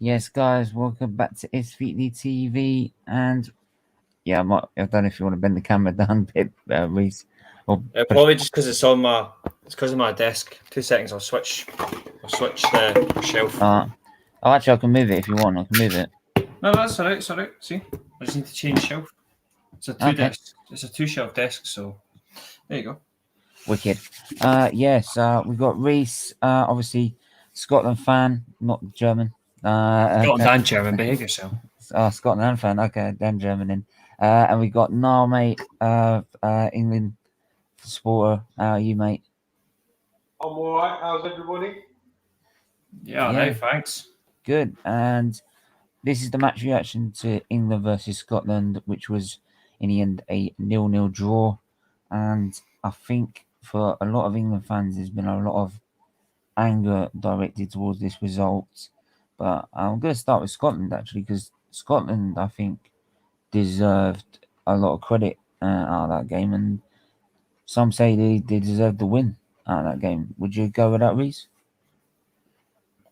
Yes, guys, welcome back to SFeatleyTV. And yeah, I don't know if you want to bend the camera down a bit, Reese. Or Probably just because it's on my, it's because of my desk. 2 seconds, I'll switch the shelf. actually, I can move it if you want. I can move it. No, that's all right. It's all right. See, I just need to change shelf. It's a desk. It's a 2-shelf desk. So there you go. Wicked. Yes, we've got Reese, obviously Scotland fan, not German. Scotland and German, behave yourself. Scotland and fan. Okay, then German in. And we got Niall, mate, England supporter. How are you, mate? I'm all right. How's everybody? Yeah, no, thanks. Good. And this is the match reaction to England versus Scotland, which was in the end a 0-0 draw. And I think for a lot of England fans, there's been a lot of anger directed towards this result. But I'm going to start with Scotland, actually, because Scotland, I think, deserved a lot of credit out of that game. And some say they deserved the win out of that game. Would you go with that, Reese?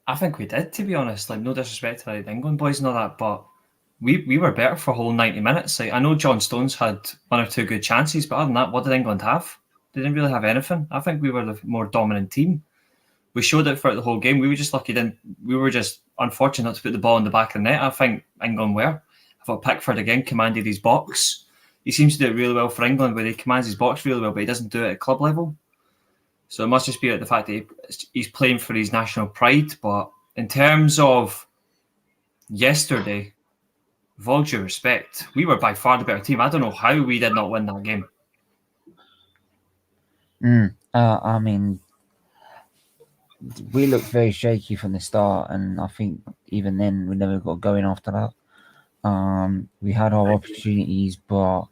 I think we did, to be honest. Like, no disrespect to the England boys and all that, but we were better for a whole 90 minutes. Like, I know John Stones had 1 or 2 good chances, but other than that, what did England have? They didn't really have anything. I think we were the more dominant team. We showed it throughout the whole game. We were just lucky. We were just unfortunate not to put the ball in the back of the net. I think England were. I thought Pickford again commanded his box. He seems to do it really well for England, where he commands his box really well, but he doesn't do it at club level. So it must just be the fact that he's playing for his national pride. But in terms of yesterday, with all due respect, we were by far the better team. I don't know how we did not win that game. I mean, we looked very shaky from the start, and I think even then we never got going after that. We had our opportunities, but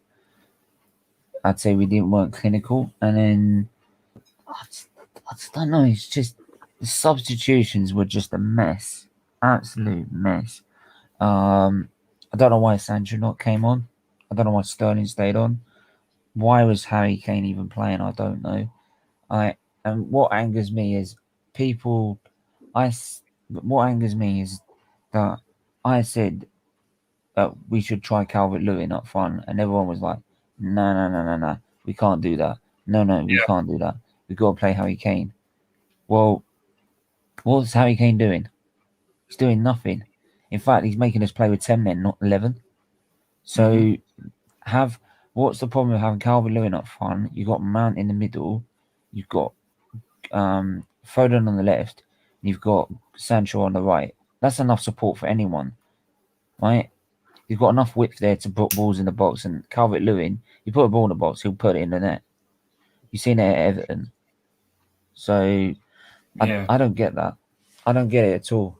I'd say we weren't clinical. And then I just don't know. It's just the substitutions were just a mess, absolute mess. I don't know why Sancho not came on. I don't know why Sterling stayed on. Why was Harry Kane even playing? I don't know. And what angers me is what angers me is that I said that we should try Calvert-Lewin up front, and everyone was like, no, we can't do that. No, we can't do that. We've got to play Harry Kane. Well, what's Harry Kane doing? He's doing nothing. In fact, he's making us play with 10 men, not 11. So what's the problem with having Calvert-Lewin up front? You've got Mount in the middle. You've got Foden on the left. And you've got Sancho on the right. That's enough support for anyone, right? You've got enough width there to put balls in the box. And Calvert-Lewin, you put a ball in the box, he'll put it in the net. You've seen it at Everton. So I don't get that. I don't get it at all.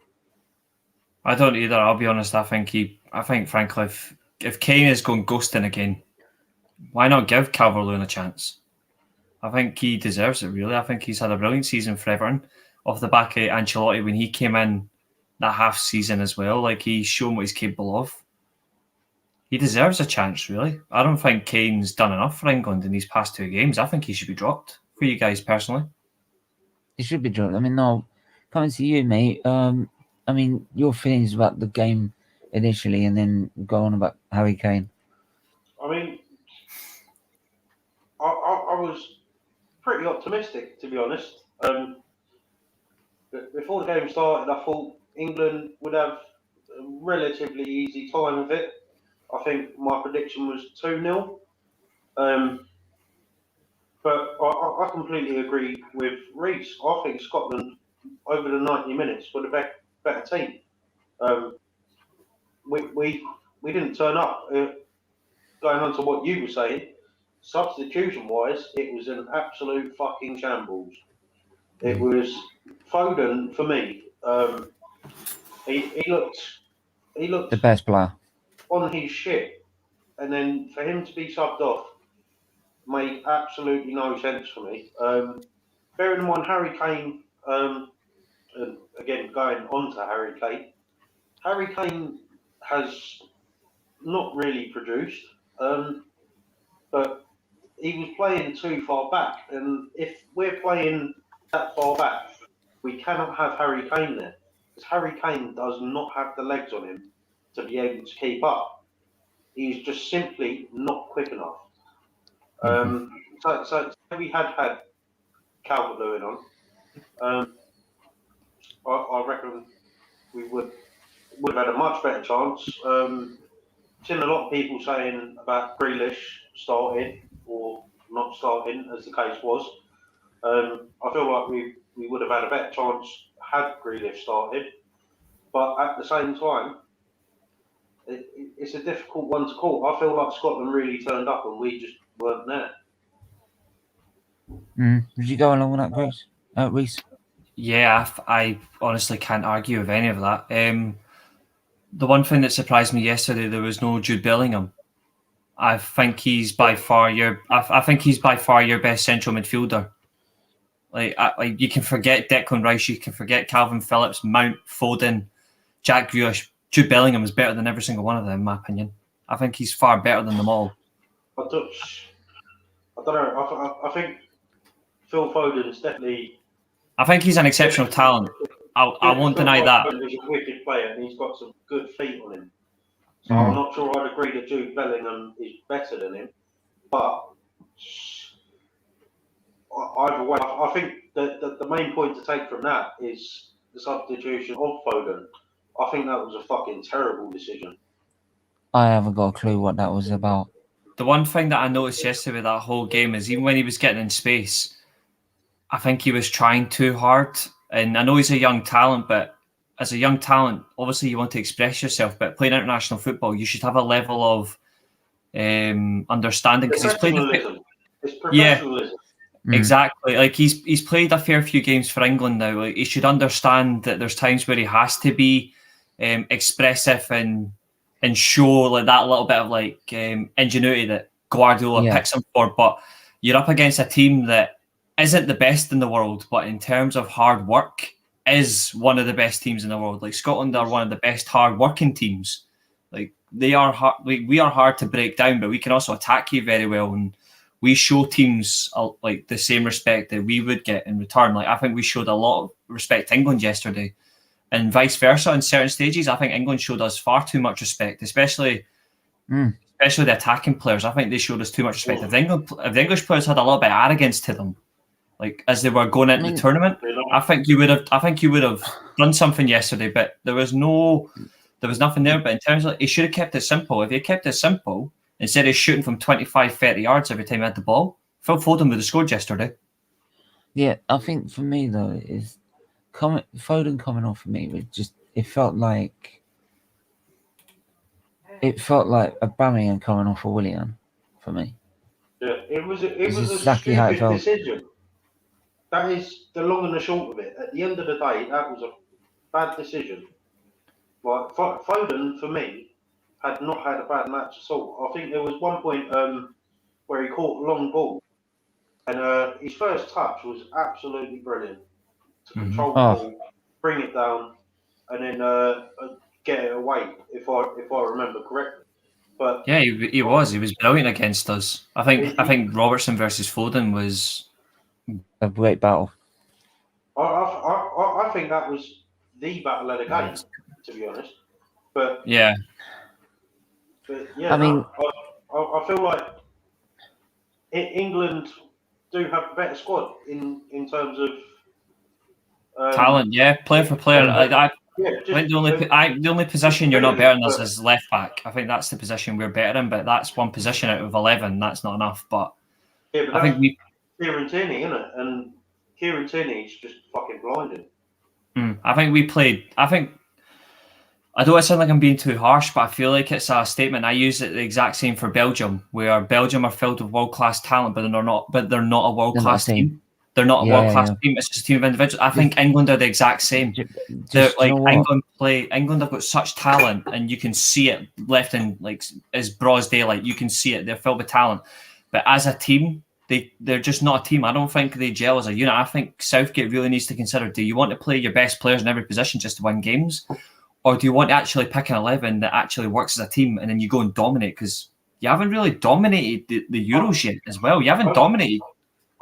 I don't either. I'll be honest. I think frankly, if Kane is going ghosting again, why not give Calvert-Lewin a chance? I think he deserves it, really. I think he's had a brilliant season for Everton. Off the back of Ancelotti, when he came in that half season as well, like, he's shown what he's capable of. He deserves a chance, really. I don't think Kane's done enough for England in these past 2 games. I think he should be dropped, for you guys personally. He should be dropped. I mean, no, coming to you, mate. I mean, your feelings about the game initially, and then go on about Harry Kane. I mean, I was pretty optimistic, to be honest. Before the game started, I thought England would have a relatively easy time of it. I think my prediction was 2-0. But I completely agree with Reese. I think Scotland, over the 90 minutes, were the better team. We didn't turn up. Going on to what you were saying, substitution-wise, it was an absolute fucking shambles. It was Foden for me. He looked The best player on his shit, and then for him to be subbed off made absolutely no sense for me. Bearing in mind Harry Kane, and again going on to Harry Kane has not really produced, but he was playing too far back, and if we're playing that far back, we cannot have Harry Kane there. because Harry Kane does not have the legs on him to be able to keep up. He's just simply not quick enough. So if we had Calvert-Lewin on, I reckon we would have had a much better chance. Seen a lot of people saying about Grealish starting or not starting, as the case was. I feel like we would have had a better chance had Grealish started, but at the same time, it's a difficult one to call. I feel like Scotland really turned up and we just weren't there. Would you go along with that, Grace? Reese? Yeah, I honestly can't argue with any of that. The one thing that surprised me yesterday, there was no Jude Bellingham. I think he's by far your best central midfielder. Like you can forget Declan Rice, you can forget Calvin Phillips, Mount, Foden, Jack Grealish. Jude Bellingham is better than every single one of them, in my opinion. I think he's far better than them all. I don't know. I think Phil Foden's definitely. I think he's an exceptional talent. I won't deny that. He's a wicked player and he's got some good feet on him. So I'm not sure I'd agree that Jude Bellingham is better than him. But either way, I think the main point to take from that is the substitution of Foden. I think that was a fucking terrible decision. I haven't got a clue what that was about. The one thing that I noticed yesterday with that whole game is even when he was getting in space, I think he was trying too hard. And I know he's a young talent, but as a young talent, obviously you want to express yourself. But playing international football, you should have a level of understanding because he's played. It's professionalism. Yeah, exactly. Like he's played a fair few games for England now. Like he should understand that there's times where he has to be expressive and show like that little bit of like ingenuity that Guardiola picks him for. But you're up against a team that isn't the best in the world, but in terms of hard work, is one of the best teams in the world. Like Scotland are one of the best hard working teams. Like they are hard. We are hard to break down, but we can also attack you very well, and we show teams like the same respect that we would get in return. Like I think we showed a lot of respect to England yesterday, and vice versa in certain stages. I think England showed us far too much respect, especially the attacking players. I think they showed us too much respect. If the English players had a little bit of arrogance to them, like as they were going into the tournament, I think you would have done something yesterday. But there was nothing there. But in terms of, he should have kept it simple. If he had kept it simple, instead of shooting from 25, 30 yards every time he had the ball, Phil Foden would have scored yesterday. Yeah, I think for me though is Foden coming off for me was just it felt like Aubameyang coming off for Willian for me. Yeah, it was exactly a how it stupid felt. decision. That is the long and the short of it. At the end of the day, that was a bad decision. Like Foden, for me, had not had a bad match at all. I think there was one point where he caught a long ball, and his first touch was absolutely brilliant. To control the ball, bring it down, and then get it away. If I remember correctly. But yeah, he was brilliant against us. I think Robertson versus Foden was a great battle. I think that was the battle of the game, to be honest. But yeah, I mean, I feel like England do have a better squad in terms of talent. Yeah, player for player. I think the only position you're not better than us is left back. I think that's the position we're better in, but that's one position out of 11. That's not enough. But I think we. Kieran Tierney, isn't it? And Kieran Tierney's just fucking blinding. I think we played. I don't want to sound like I'm being too harsh, but I feel like it's a statement. I use it the exact same for Belgium, where Belgium are filled with world-class talent, but they're not a world-class team. They're not a world-class team. It's just a team of individuals. I think England are the exact same. They're like England have got such talent, and you can see it left in like as broad as daylight. You can see it. They're filled with talent, but as a team, they're just not a team. I don't think they gel as a unit. I think Southgate really needs to consider: do you want to play your best players in every position just to win games, or do you want to actually pick an 11 that actually works as a team and then you go and dominate? Because you haven't really dominated the Euros yet as well. You haven't dominated.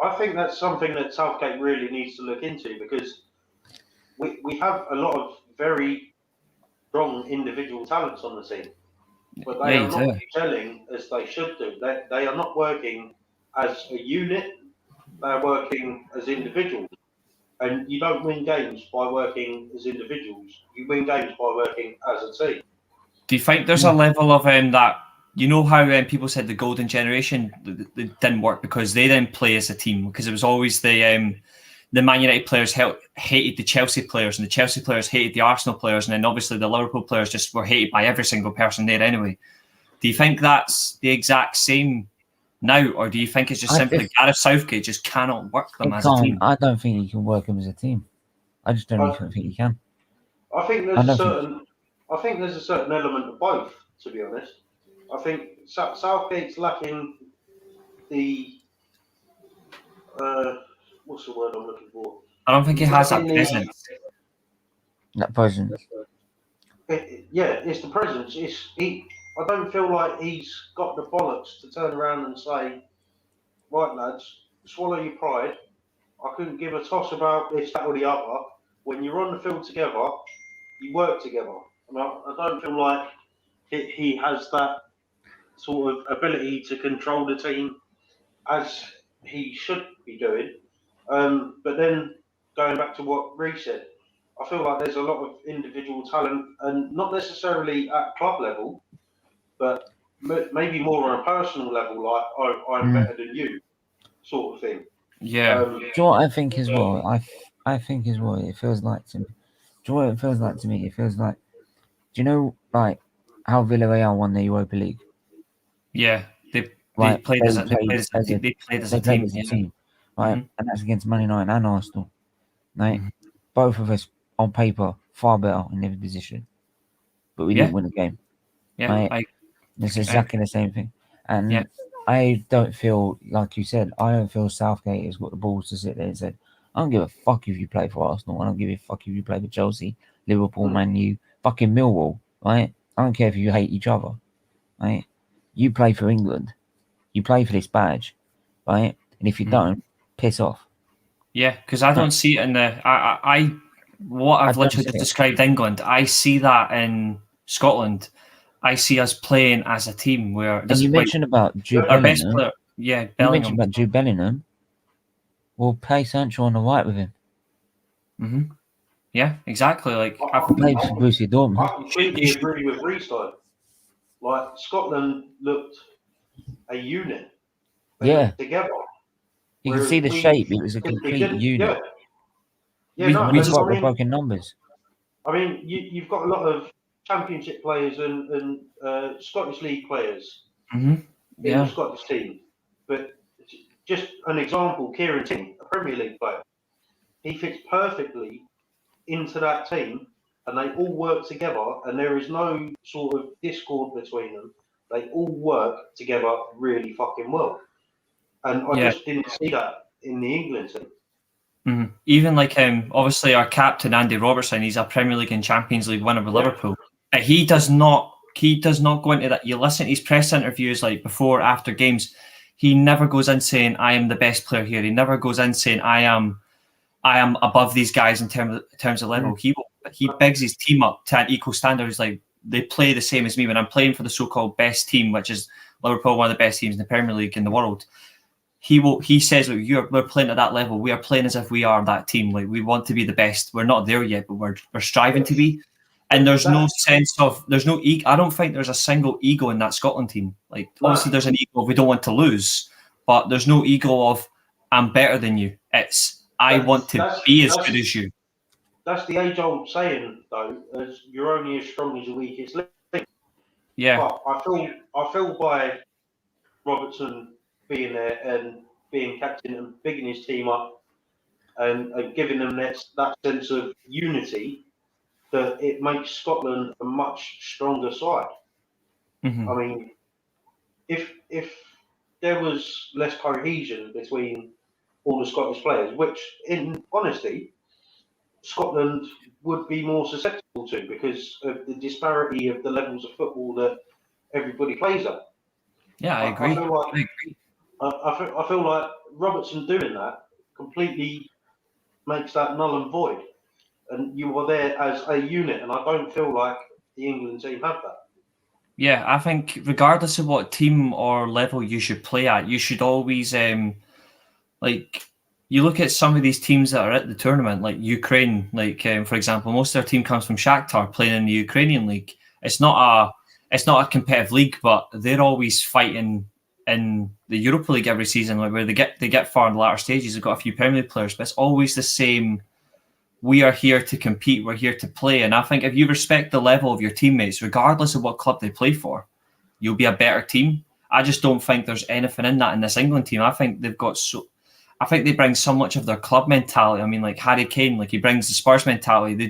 I think that's something that Southgate really needs to look into, because we have a lot of very strong individual talents on the team, but they are not gelling as they should do. They are not working as a unit. They're working as individuals. And you don't win games by working as individuals. You win games by working as a team. Do you think there's a level of that, you know how people said the golden generation they didn't work because they didn't play as a team, because it was always the Man United players hated the Chelsea players, and the Chelsea players hated the Arsenal players, and then obviously the Liverpool players just were hated by every single person there anyway. Do you think that's the exact same now, or do you think it's just simply Gareth Southgate just cannot work them as a team? I don't think he can work them as a team. I just don't think he can. I think there's a certain element of both, to be honest. I think Southgate's lacking the what's the word I'm looking for? I don't think he has that presence. That presence. It's the presence. I don't feel like he's got the bollocks to turn around and say, right, lads, swallow your pride. I couldn't give a toss about this, that, or the other. When you're on the field together, you work together. And I don't feel like he has that sort of ability to control the team as he should be doing. But then, going back to what Reece said, I feel like there's a lot of individual talent, and not necessarily at club level, but maybe more on a personal level, like I'm better than you, sort of thing. Yeah. Do you know what I think as well? I think as well, it feels like to me. Do you know what it feels like to me? It feels like, do you know, like, how Villarreal won the Europa League? Yeah. They played as a team. Right? Mm-hmm. And that's against Man United and Arsenal. Right? Mm-hmm. Both of us, on paper, far better in every position. But we didn't win the game. Yeah, right? It's exactly the same thing. And I don't feel, like you said, I don't feel Southgate has got the balls to sit there and say, I don't give a fuck if you play for Arsenal. I don't give a fuck if you play for Chelsea, Liverpool, Man U, fucking Millwall, right? I don't care if you hate each other, right? You play for England. You play for this badge, right? And if you don't, piss off. Yeah, because I don't see it in the... I've literally just described England. I see that in Scotland. I see us playing as a team where... And you mentioned about Jude Bellingham. Best player, Bellingham. You mentioned about Jude Bellingham. We'll play Sancho on the right with him. Mm-hmm. Yeah, exactly. Like I've played for Borussia Dortmund. I completely agree with Restart. Like, Scotland looked a unit. Together. You can see the shape. It was a complete unit. We just got the broken numbers. I mean, you've got a lot of Championship players and Scottish League players in the Scottish team. But just an example, Kieran Tierney, a Premier League player, he fits perfectly into that team, and they all work together, and there is no sort of discord between them. They all work together really fucking well. And I just didn't see that in the England team. Mm-hmm. Even like obviously our captain Andy Robertson, he's a Premier League and Champions League winner with Liverpool. He does not go into that. You listen to his press interviews, like before, after games, he never goes in saying I am the best player here. He never goes in saying I am above these guys in terms of level. He bigs his team up to an equal standard. He's like, they play the same as me when I'm playing for the so-called best team, which is Liverpool, one of the best teams in the Premier League in the world. He says, look, we're playing at that level. We are playing as if we are that team. Like, we want to be the best. We're not there yet, but we're striving to be. And there's no ego. I don't think there's a single ego in that Scotland team. Like, obviously there's an ego of we don't want to lose, but there's no ego of I'm better than you. It's I want to be as good as you. That's the age-old saying, though, as you're only as strong as your weakest link. Yeah. But I feel by Robertson being there and being captain and bigging his team up and giving them that sense of unity, that it makes Scotland a much stronger side. Mm-hmm. I mean, if there was less cohesion between all the Scottish players, which in honesty, Scotland would be more susceptible to because of the disparity of the levels of football that everybody plays at. Yeah, I agree. I feel like Robertson doing that completely makes that null and void. and you are there as a unit. And I don't feel like the England team have that. Yeah, I think regardless of what team or level you should play at, you should always like you look at some of these teams that are at the tournament, like Ukraine, like for example, most of their team comes from Shakhtar playing in the Ukrainian league. It's not a competitive league, but they're always fighting in the Europa League every season, like where they get far in the latter stages. They've got a few Premier League players, but it's always the same. We are here to compete. We're here to play. And I think if you respect the level of your teammates, regardless of what club they play for, you'll be a better team. I just don't think there's anything in that in this England team. I think they bring so much of their club mentality. I mean, like Harry Kane, like he brings the Spurs mentality. They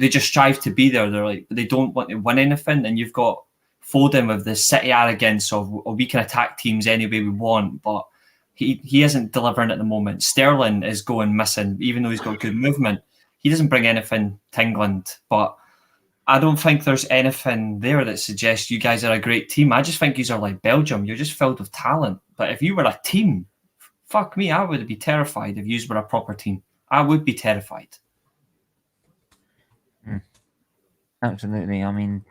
just strive to be there. They're like, they don't want to win anything. And you've got Foden with the City arrogance of, we can attack teams any way we want, but he isn't delivering at the moment. Sterling is going missing, even though he's got good movement. He doesn't bring anything to England, but I don't think there's anything there that suggests you guys are a great team. I just think you are like Belgium. You're just filled with talent. But if you were a team, fuck me, I would be terrified if you were a proper team. I would be terrified. Absolutely. I mean,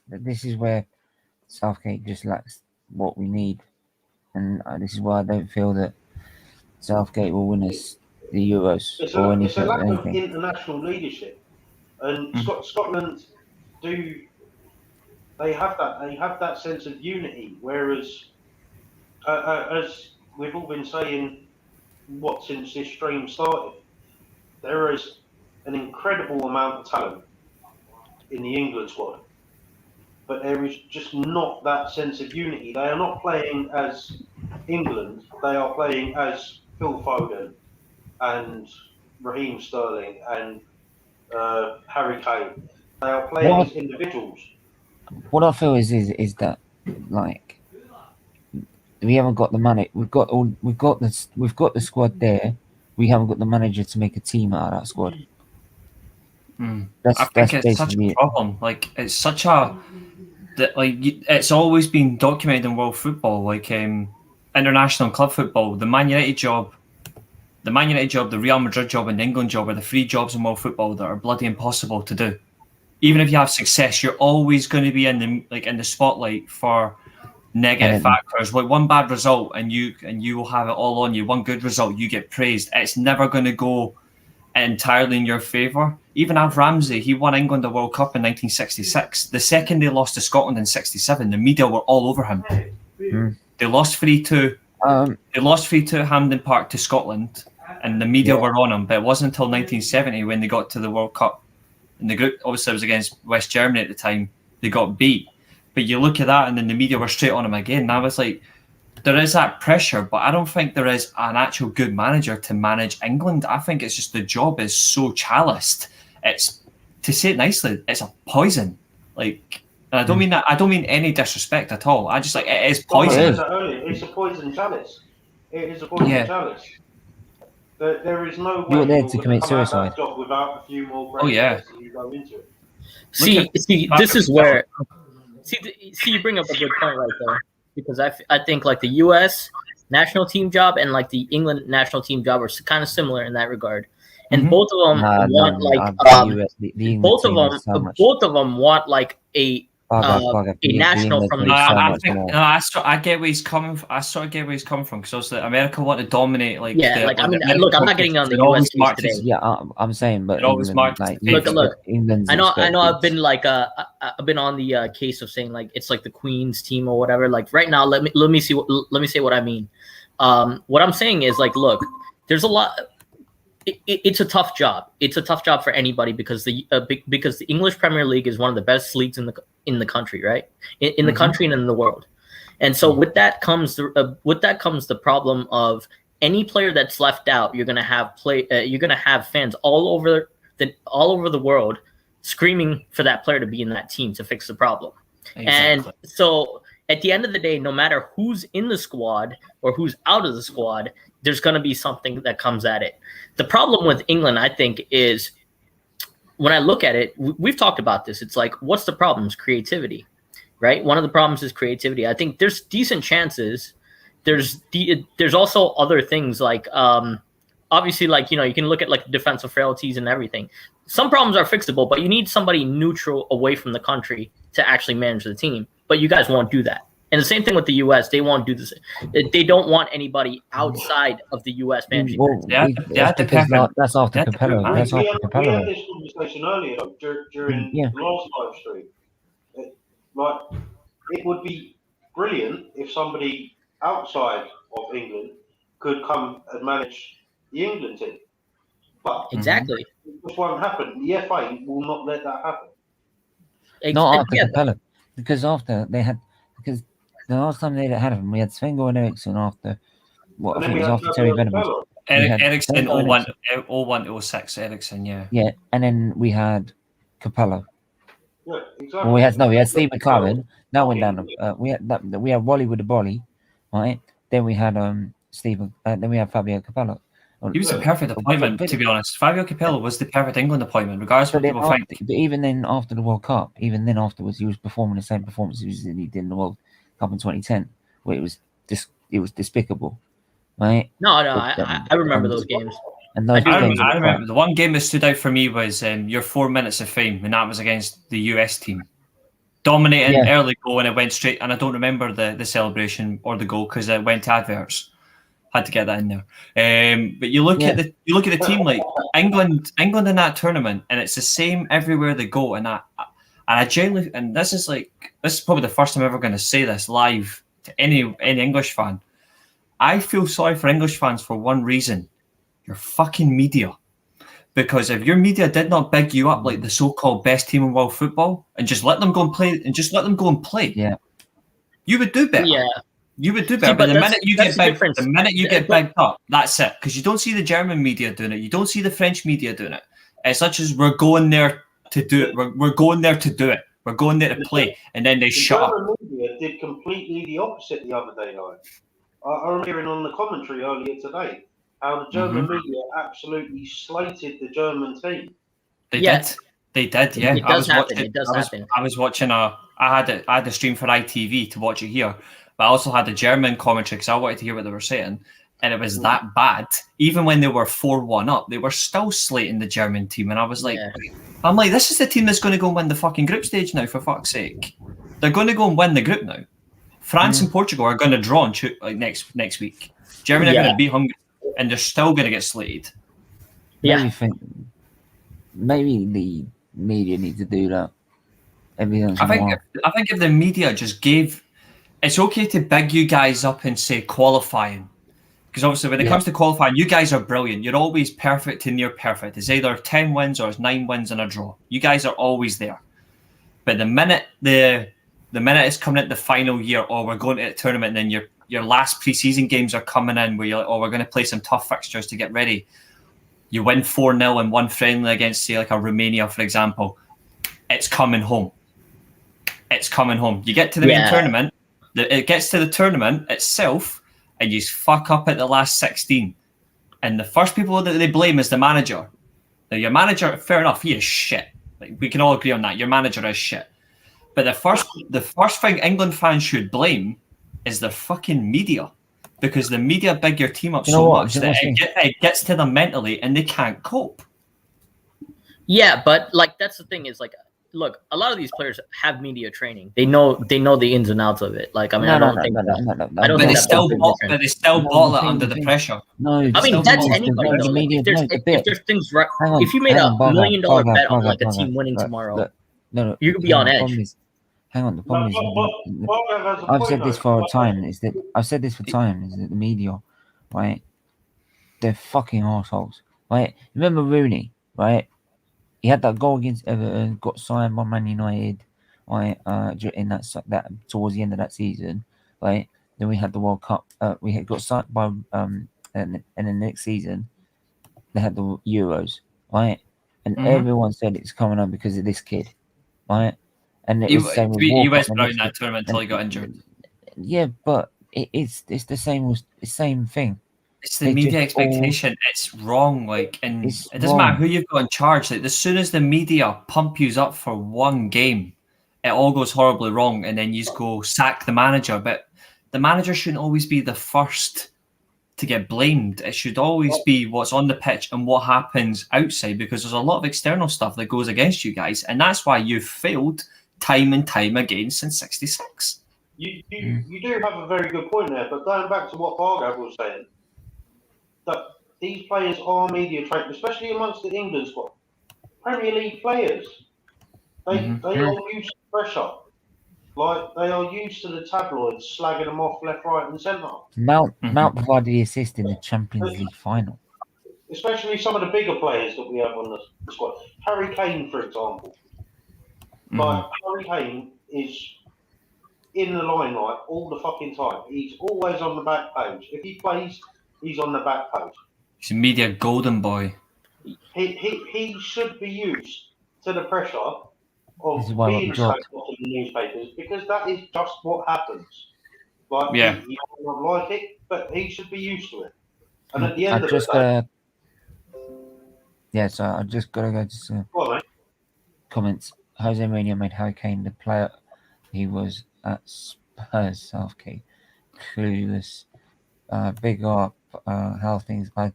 this is where Southgate just lacks what we need. And this is why I don't feel that Southgate will win us the Euros It's or a lack of anything. international leadership. And Scotland they have that sense of unity, whereas as we've all been saying since this stream started, there is an incredible amount of talent in the England squad, but there is just not that sense of unity. They are not playing as England, they are playing as Phil Foden and Raheem Sterling and Harry Kane. They are playing as individuals. What I feel is that, like, we haven't got the money. We've got the squad there. We haven't got the manager to make a team out of that squad. I think it's such a problem. Like, it's such a it's always been documented in world football, like international club football. The Man United job, the Real Madrid job, and the England job are the three jobs in world football that are bloody impossible to do. Even if you have success, you're always going to be in the spotlight for negative factors. Like one bad result, and you will have it all on you. One good result, you get praised. It's never going to go entirely in your favour. Even Av Ramsey, he won England a World Cup in 1966. The second they lost to Scotland in '67, the media were all over him. They lost 3-2. They lost 3-2 at Hampden Park to Scotland, and the media were on him. But it wasn't until 1970 when they got to the World Cup. In the group, obviously, it was against West Germany at the time. They got beat. But you look at that, and then the media were straight on him again. And I was like, there is that pressure, but I don't think there is an actual good manager to manage England. I think it's just the job is so chaliced. It's, to say it nicely, it's a poison. Like, and I don't mean that. I don't mean any disrespect at all. I just like it is poison. It's a poison chalice. It is a poison chalice. There is no way you're there to commit suicide without a few more. You go into it. See, this is where. See, you bring up a good point right there, because I think like the U.S. national team job and like the England national team job are kind of similar in that regard, and both of them want both of them want like a national from the I get where he's coming from. I sort of get where he's coming from, because America want to dominate. Like, look, I'm not getting on the US today. Yeah, I'm saying, but look. I know. I've been like, I've been on the case of saying like it's like the Queen's team or whatever. Like right now, let me say what I mean. What I'm saying is like, look, there's a lot. It's a tough job. It's a tough job for anybody because the English Premier League is one of the best leagues in the country, right? In the country and in the world. And so with that comes the problem of any player that's left out. You're gonna have fans all over the world screaming for that player to be in that team to fix the problem. Exactly. And so at the end of the day, no matter who's in the squad or who's out of the squad, there's going to be something that comes at it. The problem with England, I think, is when I look at it, we've talked about this. It's like, what's the problem? It's creativity, right? One of the problems is creativity. I think there's decent chances. There's also other things like obviously, like, you know, you can look at like defensive frailties and everything. Some problems are fixable, but you need somebody neutral away from the country to actually manage the team. But you guys won't do that. And the same thing with the U.S. They won't do this. They don't want anybody outside of the U.S. managing. Well, that's after Capello. That's after Capello. We had this conversation earlier during the last live stream. Like, it would be brilliant if somebody outside of England could come and manage the England team. But exactly, it just won't happen. The FA will not let that happen. Not after Capello, because the last time they had him, we had Sven-Göran Eriksson after what? I think it was after Terry Venables. Eriksson 01 to 06. Eriksson, yeah. Yeah, and then we had Capello. Yeah, exactly. Well, we had Steve McLaren. That went down. We had Wally with the volley, right? Then we had Stephen. Then we had Fabio Capello. He was the perfect appointment, to be honest. Fabio Capello was the perfect England appointment, regardless of what people think. But even then, after the World Cup, even then afterwards, he was performing the same performances that he did in the World Cup in 2010, where it was despicable, right? No, I remember those games. And I remember the one game that stood out for me was your 4 minutes of fame, and that was against the US team, dominating early goal, and it went straight. And I don't remember the celebration or the goal because it went to adverts. Had to get that in there. But you look at the team, like England in that tournament, and it's the same everywhere they go. And I genuinely, and this is probably the first time I'm ever going to say this live to any English fan. I feel sorry for English fans for one reason: your fucking media. Because if your media did not big you up like the so-called best team in world football and just let them go and play, you would do better. Yeah. You would do better, but the minute you get bigged up, that's it. Because you don't see the German media doing it, you don't see the French media doing it. It's such as we're going there to do it. We're going there to do it. We're going there to play, and then they shut up. The German media did completely the opposite the other day, though. I remember hearing on the commentary earlier today how the German media absolutely slated the German team. They did. Yeah, it does happen. I was watching I had a stream for ITV to watch it here. But I also had the German commentary because I wanted to hear what they were saying. And it was that bad. Even when they were 4-1 up, they were still slating the German team. And I was like, this is the team that's going to go and win the fucking group stage now, for fuck's sake. They're going to go and win the group now. France and Portugal are going to draw next week. Germany are going to beat Hungary, and they're still going to get slated. Yeah. Maybe the media need to do that. I think if the media just gave... It's okay to big you guys up and say qualifying. Because obviously when it comes to qualifying, you guys are brilliant. You're always perfect to near perfect. It's either 10 wins or it's 9 wins and a draw. You guys are always there. But the minute it's coming at the final year, or we're going to a tournament, and then your last pre-season games are coming in where you're like, we're going to play some tough fixtures to get ready. You win 4-0 in one friendly against, say, like a Romania, for example. It's coming home. It's coming home. You get to the main tournament. It gets to the tournament itself, and you fuck up at the last 16. And the first people that they blame is the manager. Now, your manager, fair enough, he is shit. Like, we can all agree on that. Your manager is shit. But the first thing England fans should blame is the fucking media. Because the media big your team up so much that it gets to them mentally and they can't cope. Yeah, but like that's the thing is like, look, a lot of these players have media training. They know the ins and outs of it. Like, I mean, I don't think they still bottle it under the pressure. No, I mean that's anybody. If there's things right, if you made $1 million bet on like a team winning tomorrow, you could be on edge. Hang on, the problem is, I've said this for a time. Is that the media, right? They're fucking assholes, right? Remember Rooney, right? He had that goal against Everton, got signed by Man United, right? In that towards the end of that season, right? Then we had the World Cup. We got signed by and then the next season they had the Euros, right? And everyone said it's coming on because of this kid, right? And it was the same with he was blowing that tournament until he got injured. Yeah, but it's the same thing. It's the media expectation. It's wrong. Like, and it doesn't matter who you've got in charge. Like, as soon as the media pump you up for one game, it all goes horribly wrong, and then you just go sack the manager. But the manager shouldn't always be the first to get blamed. It should always be what's on the pitch and what happens outside, because there's a lot of external stuff that goes against you guys, and that's why you've failed time and time again since '66. You do have a very good point there, but going back to what Bargav was saying, that these players are media trained, especially amongst the England squad. Premier League players, they are used to pressure. Like, they are used to the tabloids slagging them off left, right, and centre. Mount provided the assist in the Champions League final. Especially some of the bigger players that we have on the squad. Harry Kane, for example. Like, Harry Kane is in the limelight all the fucking time. He's always on the back page. If he plays, he's on the back page. He's a media golden boy. He should be used to the pressure of being slagged off in the newspapers, because that is just what happens. Like, he might not like it, but he should be used to it. And at the end of the day... so I just got to go to some comments. Jose Mourinho made Harry Kane the player he was at Spurs, Southgate. Clueless. Big up how things... I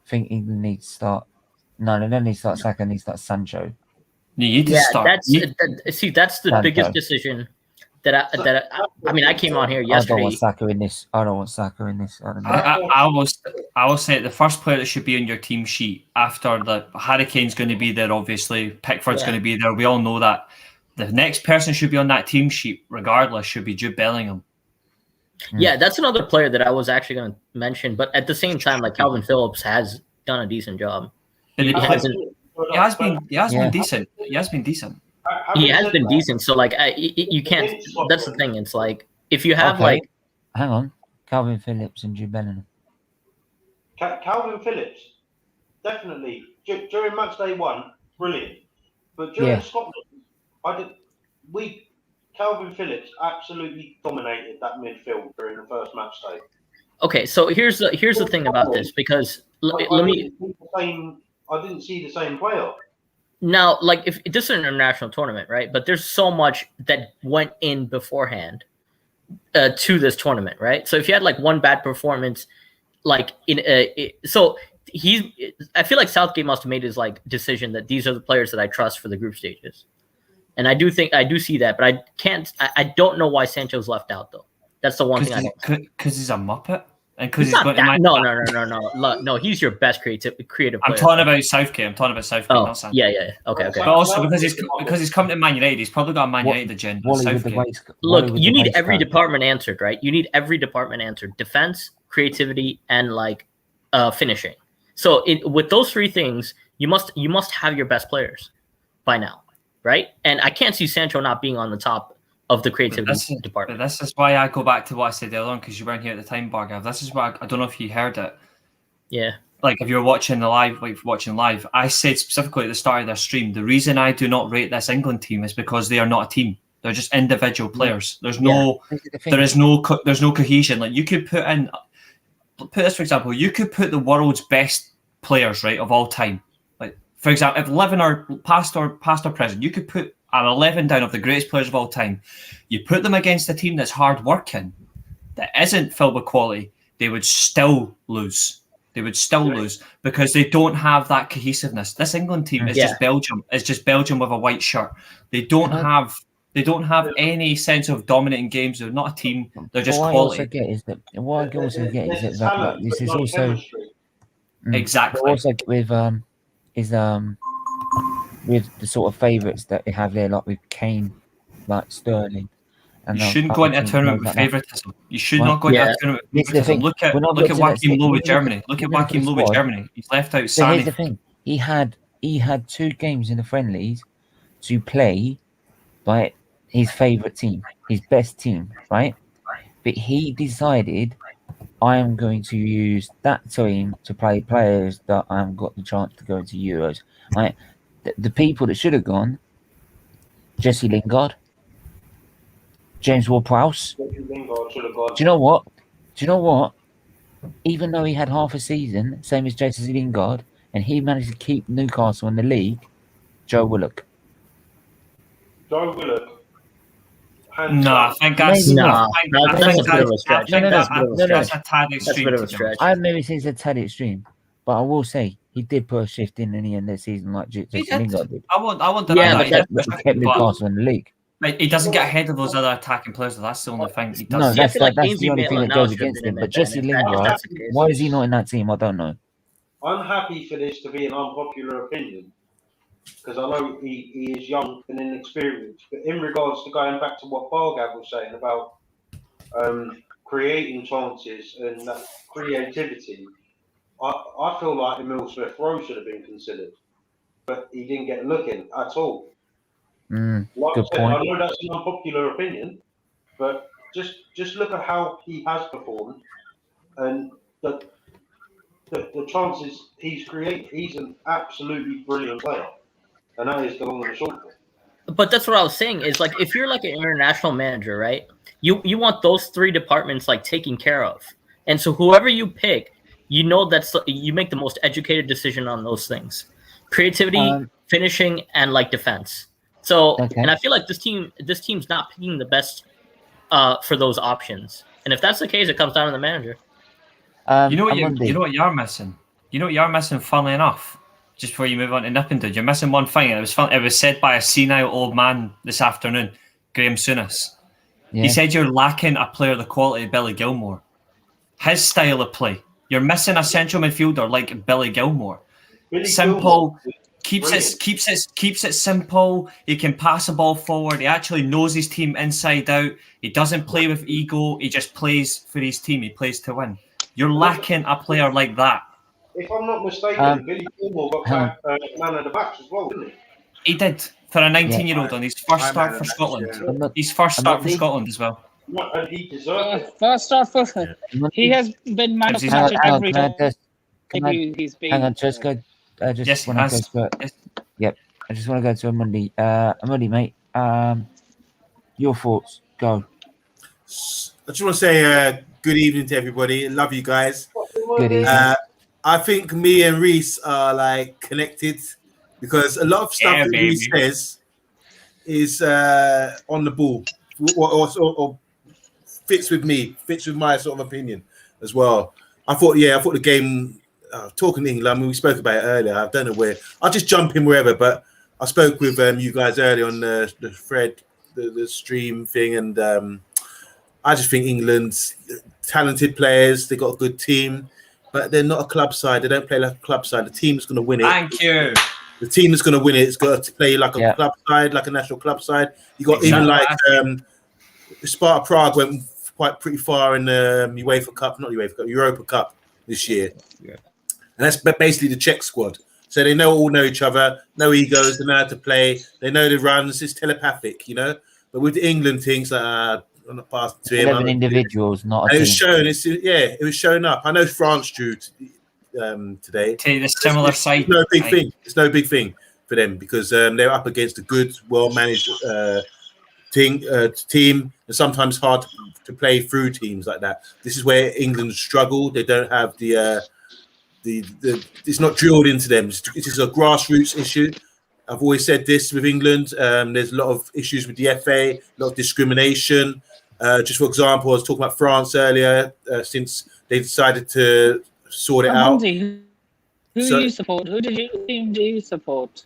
think England needs to start... No, they don't need to start Saka, they need to start Sancho. You need to start. That's the biggest decision that I mean, I came on here yesterday. I don't want Saka in this. I don't know. I will say the first player that should be on your team sheet after the Harry Kane's going to be there, obviously. Pickford's going to be there. We all know that. The next person should be on that team sheet, regardless, should be Jude Bellingham. Yeah, that's another player that I was actually going to mention. But at the same time, like, Calvin Phillips has done a decent job. He has been decent. He has been decent. So, like, you can't. That's the thing. It's like, if you have hang on, Calvin Phillips and Jude Bellingham. Calvin Phillips, definitely during match day 1, brilliant. But during Scotland, Calvin Phillips absolutely dominated that midfield during the first match day. Okay, so here's the thing about this, because I didn't see the same player. Now, like, if this is an international tournament, right? But there's so much that went in beforehand to this tournament, right? So if you had like one bad performance, like I feel like Southgate must have made his like decision that these are the players that I trust for the group stages, and I do see that, but I don't know why Sancho's left out though. That's the one thing I don't. Because he's a muppet. And because he's no, he's your best creative player. I'm talking about Southgate. Not Sancho. Yeah. Okay. But also because he's come to Man United, he's probably got a Man United agenda. Look, you need every department answered, right? You need every department answered: defense, creativity, and like finishing. So with those three things, you must have your best players by now, right? And I can't see Sancho not being on the top of the creativity department. But this is why I go back to what I said earlier on, because you weren't here at the time, Bargav. This is why I don't know if you heard it. Yeah. Like, if you're watching live, I said specifically at the start of their stream, the reason I do not rate this England team is because they are not a team. They're just individual players. There's no cohesion. Like, you could put this, for example, you could put the world's best players, right, of all time. Like, for example, if 11 are past or present, you could put an 11 down of the greatest players of all time. You put them against a team that's hard working, that isn't filled with quality, they would still lose. Because they don't have that cohesiveness. This England team is just Belgium. It's just Belgium with a white shirt. They don't have any sense of dominating games. They're not a team. They're just quality. What I also get is that this is also exactly also with the sort of favourites that they have there, like with Kane, like Sterling. And you shouldn't go into a tournament with favouritism. You should not go into a tournament with favouritism. Look at Joachim Low with Germany. Look at Joachim Low with Germany. He's left out Sane. Here's the thing. He had 2 games in the friendlies to play by his favourite team, his best team, right? But he decided, I am going to use that team to play players that I haven't got the chance to go into Euros. Right? The people that should have gone, Jesse Lingard, James Ward-Prowse. Do you know what? Even though he had half a season, same as Jesse Lingard, and he managed to keep Newcastle in the league, Joe Willock. Joe Willock hands No, I up. think that's Maybe not. I That's think a bit of a stretch. that's That's a tad extreme. bit of a stretch. I maybe think it's a tad extreme, but I will say he did put a shift in the end of the season, like Jesse Lingard did. I won't deny Yeah, that. but He kept Newcastle in the league. He doesn't get ahead of those other attacking players. That's the only thing he does. No, Yeah, I that's feel like that's Ainsley the only thing that Maitland-Niles goes should have against been him. in But it, Jesse and if Lingard, that's the case. why is he not in that team? I don't know. I'm happy for this to be an unpopular opinion because I know he is young and inexperienced. But in regards to going back to what Bargav was saying about creating chances and that creativity, I feel like Emil Smith-Rowe should have been considered, but he didn't get a look in at all. Like Good I said, point. I know that's an unpopular opinion, but just look at how he has performed and the chances he's created. He's an absolutely brilliant player, and that is the long and the short of it. But that's what I was saying is like if you're like an international manager, right? You want those three departments like taken care of, and so whoever you pick, you know that's you make the most educated decision on those things: creativity, finishing, and like defense. So, and I feel like this team's not picking the best for those options. And if that's the case, it comes down to the manager. You know what you're missing? You know what you're missing, funnily enough, just before you move on to Nippenden, you're missing one thing, and it was said by a senile old man this afternoon, Graham Souness. Yeah. He said you're lacking a player of the quality of Billy Gilmore. His style of play. You're missing a central midfielder like Billy Gilmore. Simple, keeps it simple. He can pass the ball forward. He actually knows his team inside out. He doesn't play with ego. He just plays for his team. He plays to win. You're lacking a player like that. If I'm not mistaken, Billy Gilmore got man of the match as well, didn't he? He did for a 19-year-old on his first start for Scotland. Yeah. His first start for Scotland as well. And he deserved it. First start for he has been man of the match every time. Hang on, just go. Just want to go to Yep, I just want to go to Monday. Monday, mate. Your thoughts. Go. I just want to say good evening to everybody. Love you guys. Good evening. I think me and Reese are like connected because a lot of stuff that Reese says is on the ball or fits with me, fits with my sort of opinion as well. I thought the game, talking England, I mean, we spoke about it earlier. I don't know where. I'll just jump in wherever, but I spoke with you guys earlier on the thread, the stream thing, and I just think England's talented players. They got a good team, but they're not a club side. They don't play like a club side. The team's going to win it. Thank you. The team is going to win it. It's got to play like a club side, like a national club side. You got even like Sparta Prague went pretty far in the Europa Cup this year. Yeah. And that's basically the Czech squad. So they all know each other, no egos, they know how to play, they know the runs, it's telepathic, you know. But with the England things, I'm not passing to him. 11 individuals, not a team. It was shown. It was showing up. I know France drew today. The similar side. It's no big thing. It's no big thing for them because they're up against a good, well-managed team, and sometimes hard to play through teams like that. This is where England struggle. They don't have the it's not drilled into them. It is a grassroots issue. I've always said this with England. There's a lot of issues with the FA, a lot of discrimination. Just for example, I was talking about France earlier. Since they decided to sort it out. Who do you support? Who team do you support?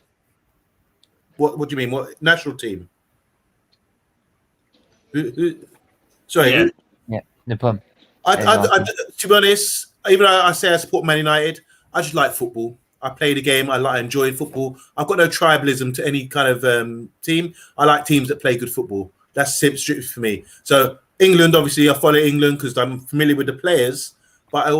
What do you mean? What national team? Who? Sorry. Yeah, no problem. To be honest, even though I say I support Man United, I just like football. I play the game. I enjoy football. I've got no tribalism to any kind of team. I like teams that play good football. That's strictly for me. So England, obviously, I follow England because I'm familiar with the players. But I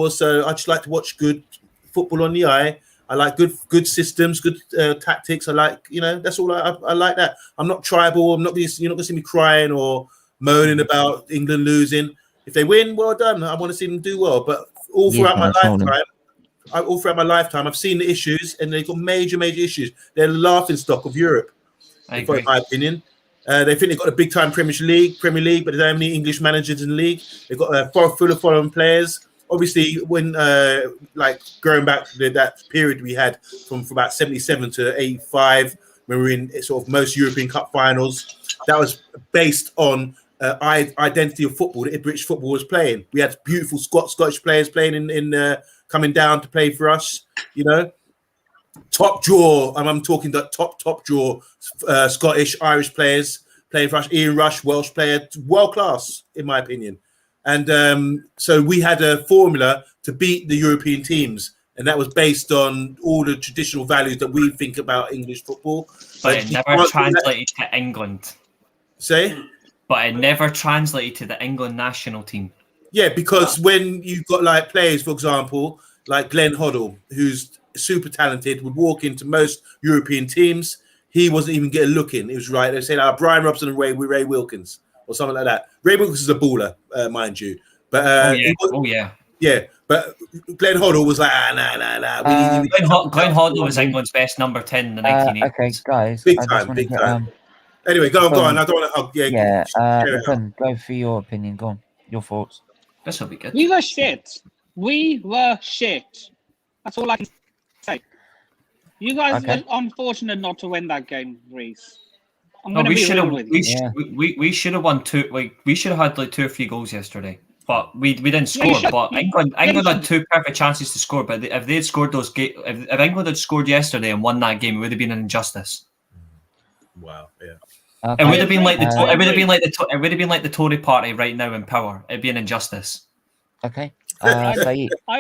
just like to watch good football on the eye. I like good systems, good tactics. I like, that's all I like that. I'm not tribal. You're not going to see me crying or moaning about England losing. If they win, well done. I want to see them do well. But all throughout my lifetime, I've seen the issues, and they've got major issues. They're the laughing stock of Europe, in my opinion. They think they've got a big-time Premier League, but they don't have any English managers in the league. They've got full of foreign players. Obviously, when going back to that period we had from about 77 to 85, when we were in sort of most European Cup finals, that was based on identity of football that British football was playing. We had beautiful Scottish players playing in coming down to play for us. You know, top draw. I'm talking the top draw. Scottish, Irish players playing for us. Ian Rush, Welsh player, world class in my opinion. And so we had a formula to beat the European teams. And that was based on all the traditional values that we think about English football. But it never translated to England. Say? But it never translated to the England national team. Yeah, because when you've got like players, for example, like Glenn Hoddle, who's super talented, would walk into most European teams. He wasn't even getting a look in. It was right. They said, Brian Robson and Ray Wilkins or something like that. Ray Wilkins is a baller, mind you. But yeah. But Glenn Hoddle was like, nah. Glenn Hoddle was England's best number 10 in the 1980s. Okay, guys. Big time. Anyway, go on. I don't want to. Go for your opinion. Go on. Your thoughts. This will be good. We were shit. That's all I can say. You guys were unfortunate not to win that game, Reese. We should have won two. Like we should have had like 2 or 3 goals yesterday. But we didn't score. But England had 2 perfect chances to score. But if they had scored those if England had scored yesterday and won that game, it would have been an injustice. Wow. Yeah. Okay. It would have been like the Tory party right now in power. It'd be an injustice. Okay. I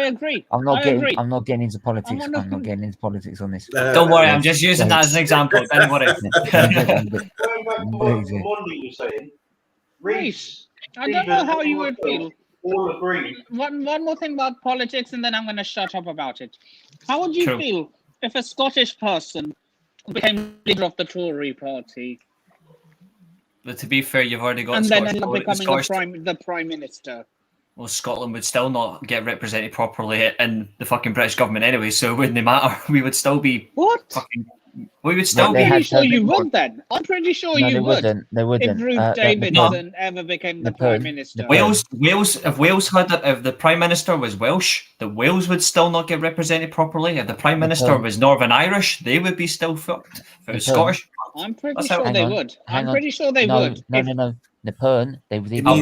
agree. I'm not getting into politics. I'm not getting into politics on this. Don't worry. I'm just using that as an example. Don't worry. Going back to what Monday was saying, Reese. I don't know how you would feel. All agree. One more thing about politics, and then I'm going to shut up about it. How would you feel if a Scottish person became leader of the Tory party? But to be fair, you've already got. And then ended up becoming the prime minister. Well, Scotland would still not get represented properly in the fucking British government anyway, so it wouldn't matter. We would still be we would still be. I'm pretty sure you would then. I'm pretty sure you would. They wouldn't. If Ruth Davidson ever became the prime minister. If the prime minister was Welsh, the Wales would still not get represented properly. If the prime minister was Northern Irish, they would be still fucked. If it was Scottish, I'm pretty sure they would. I'm pretty sure they would. No. Nepal, I'll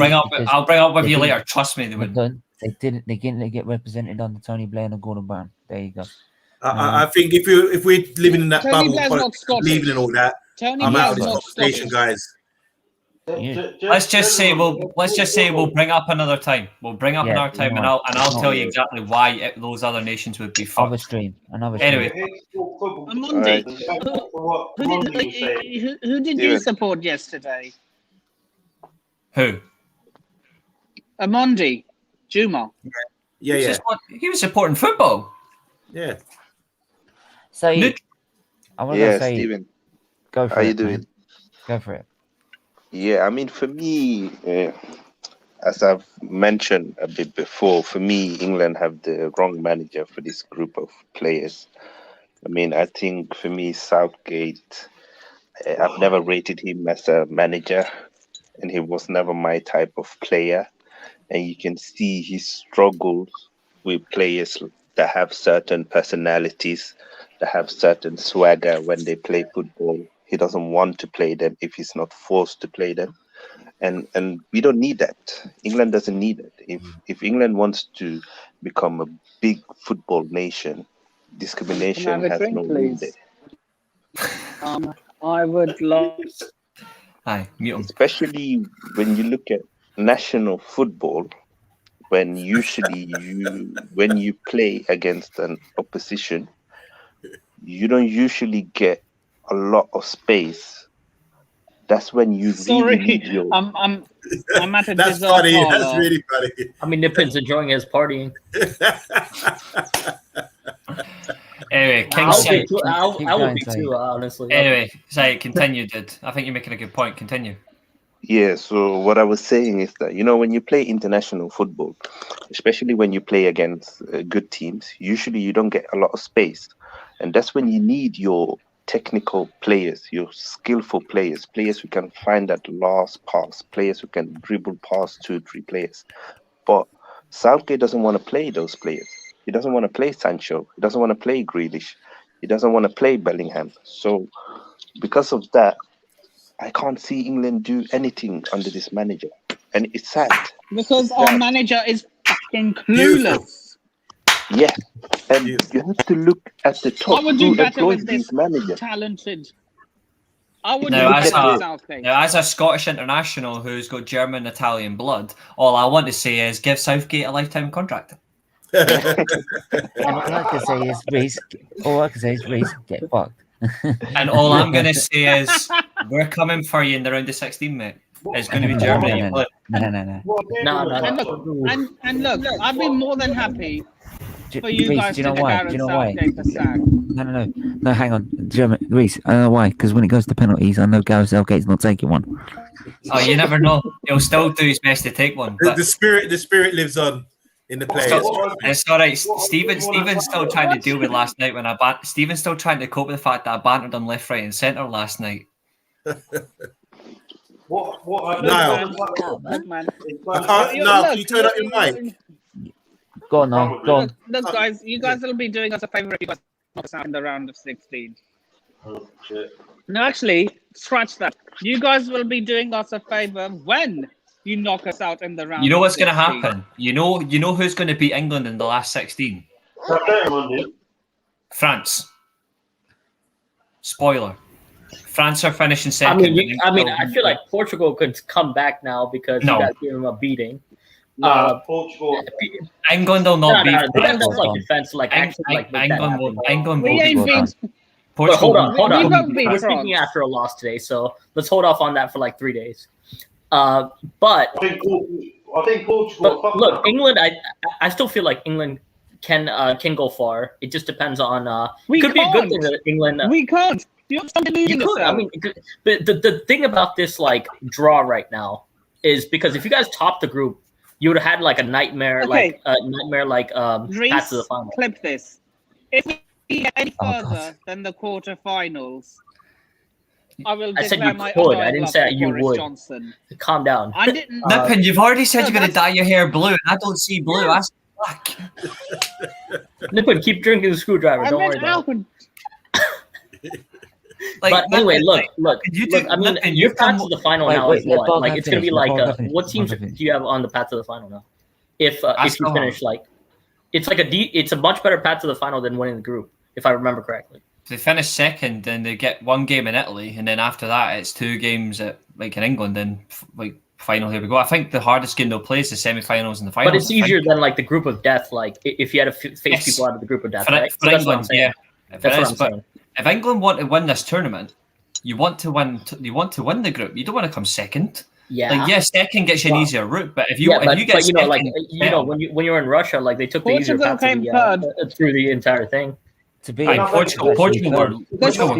bring up with you later. Trust me, they would. They didn't get represented under Tony Blair and Gordon Brown. There you go. I think if we're living in that bubble, believing in all that, I'm out of this conversation, guys. Yeah. Let's just say we'll bring up another time. We'll bring up another time, and I'll tell you exactly why those other nations would be fucked. Another stream. Anyway, Monday. Who did you support yesterday? Who? Amondi, Juma. Yeah. He was supporting football. Yeah. So I want to say, Stephen. Go for it. How you doing? Go for it. Yeah, I mean, for me, as I've mentioned a bit before, for me, England have the wrong manager for this group of players. I mean, I think for me, Southgate, I've never rated him as a manager, and he was never my type of player. And you can see he struggles with players that have certain personalities, that have certain swagger when they play football. He doesn't want to play them if he's not forced to play them. And we don't need that. England doesn't need it. If England wants to become a big football nation, discrimination has no need. I would love... Hi, especially when you look at national football, when you play against an opposition, you don't usually get a lot of space. That's when you really need your... I'm at a That's funny. That's really funny. I mean, Nipin's enjoying his partying. Anyway, I would be too, honestly. Anyway, sorry, continue, dude. I think you're making a good point. Continue. Yeah, so what I was saying is that, when you play international football, especially when you play against good teams, usually you don't get a lot of space. And that's when you need your technical players, your skillful players who can find that last pass, players who can dribble past 2-3 players. But Southgate doesn't want to play those players. He doesn't want to play Sancho. He doesn't want to play Grealish. He doesn't want to play Bellingham. So because of that, I can't see England do anything under this manager, and it's sad. Because our manager is fucking clueless. Yeah, and you have to look at the top. I would do who better employs with this these managers. talented. I would Now, do as better a- with Southgate. Now, as a Scottish international who's got German, Italian blood, all I want to say is give Southgate a lifetime contract. And all I can say is Reece, get fucked. And all I'm going to say is we're coming for you in the round of 16, mate. It's going to be Germany. No. And look, I'd be more than happy for you Reece, guys do you to know get why? Gareth Do you know why? Southgate the sack. No, hang on. Reece, I don't know why. Because when it goes to penalties, I know Gareth Southgate's not taking one. Oh, you never know. He'll still do his best to take one. But The spirit lives on in the players. it's all right. Stephen's still trying to deal with last night when Stephen's still trying to cope with the fact that I bantered him left, right, and centre last night. What Niall. Man. Now, can you turn up your mic? Go on now. Go on. Look, guys, you guys will be doing us a favour if you guys knock us out in the round of 16. Oh, shit. No, actually, scratch that. You guys will be doing us a favour when you knock us out in the round. You know of what's going to 16. happen? You know who's going to beat England in the last 16? France. Spoiler. France are finishing second. I feel like Portugal could come back now because you guys gave them a beating. Portugal. England will not beat That's France. like defense, like actually, like make that England happen. will. England We will ain't beat beat. But hold on. We won't beat We're France. speaking after a loss today, so let's hold off on that for like 3 days. But I think Portugal. But look, England. I still feel like England can go far. It just depends on. We could be a good can't. thing that England. We can't. You have something You losing could. I yourself. mean, but the thing about this like draw right now is because if you guys top the group, you would have had like a nightmare, Okay. path Reece, to the final. clip this. If we get any Oh, further God. than the quarterfinals, I will I said declare you my could. I undying didn't love say for that you Boris would. Johnson. Calm down. I didn't. Nippin, you've already said no, you're going to that's- dye your hair blue, and I don't see blue. I see black. Nippon, keep drinking the screwdriver. I Don't worry meant about it. Alfred. Like, But anyway, Nippin, look. you do- I mean, Nippin, your you come- path to the final Wait, now wait, is let what? Bob Like, it's going to be finish, let like, Bob finish, what let teams Bob do finish. you have on the path to the final now? If I you still finish like, it's like it's a much better path to the final than winning the group, if I remember correctly. If they finish second, then they get one game in Italy, and then after that, it's 2 games at like in England, and like final. Here we go. I think the hardest game they'll play is the semi-finals and the finals. But it's easier than like the group of death. Like if you had to face Yes. people out of the group of death, for, right? for So that's what I'm England. saying. Yeah, That's what I'm but saying. if England want to win this tournament, you want to win. You want to win the group. You don't want to come second. Yeah. Like, yes, second gets you an easier route, but if you but you get you know, second, like when you're in Russia, like they took the easier Portugal path to came the, through the entire thing. To be Like, Portugal were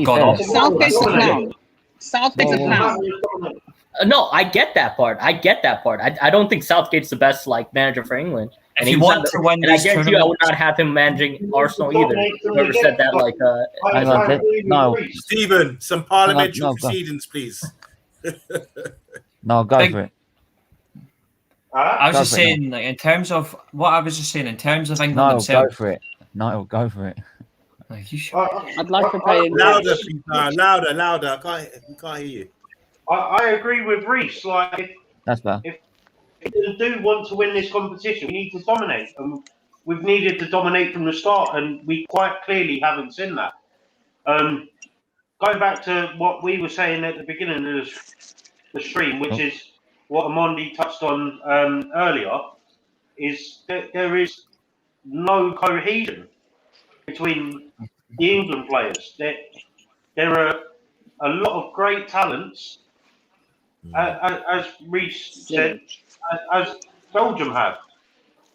god awful. Southgate's a clown. Southgate's a Whoa. clown. No, I get that part. I don't think Southgate's the best like manager for England. If you want to win and I this guarantee you, I would tournament, not have him managing Arsenal either. Whoever said that, like, Hang on, no. Stephen, some parliamentary No, go. proceedings, please. No, go Big- for it. I was Go just for it, saying, like, in terms of what I was just saying, in terms of England No, go themselves, for it. No, go for it. like, you should. I'd like to pay in. Louder, please. Louder. I can't hear you. I agree with Reece. Like, That's better. if we do want to win this competition, we need to dominate. And we've needed to dominate from the start, and we quite clearly haven't seen that. Going back to what we were saying at the beginning of the stream, which is what Amondi touched on earlier, is that there is no cohesion between the England players. There are a lot of great talents, as Reece said, as Belgium have.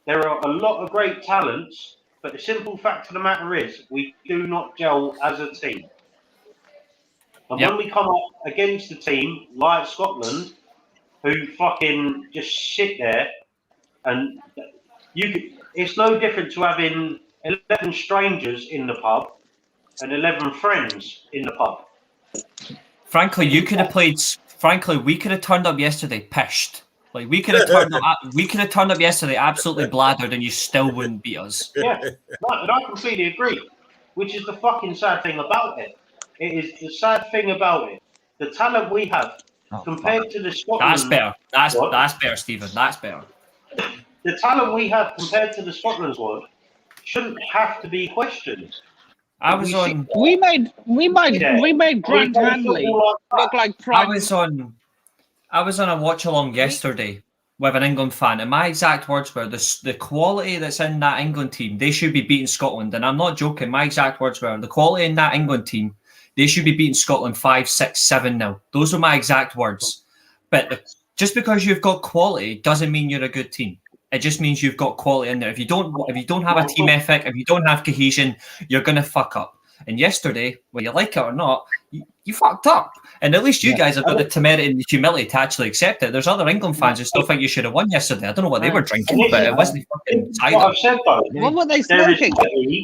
There are a lot of great talents, but the simple fact of the matter is we do not gel as a team. And when we come up against a team like Scotland, who fucking just sit there, and it's no different to having 11 strangers in the pub and 11 friends in the pub. Frankly, you could have played. Frankly, we could have turned up yesterday pissed. Like, we could have turned up. We could have turned up yesterday absolutely bladdered, and you still wouldn't beat us. Yeah, and I completely agree. Which is the fucking sad thing about it. It is the sad thing about it the talent we have compared to the Scotland. That's better. That's better, Stephen. That's better. The talent we have compared to the Scotland squad shouldn't have to be questioned. We made Grant Hanley look like prime. I was on a watch along yesterday with an England fan, and my exact words were the quality that's in that England team, they should be beating Scotland. And I'm not joking. My exact words were the quality in that England team, they should be beating Scotland 5, 6, 7-0. Those are my exact words. But just because you've got quality doesn't mean you're a good team. It just means you've got quality in there. If you don't have a team ethic, if you don't have cohesion, you're gonna fuck up. And yesterday, whether you like it or not, you fucked up. And at least you guys have got the temerity and the humility to actually accept it. There's other England fans who still think you should have won yesterday. I don't know what they were drinking, but it wasn't fucking cider. What were they smoking?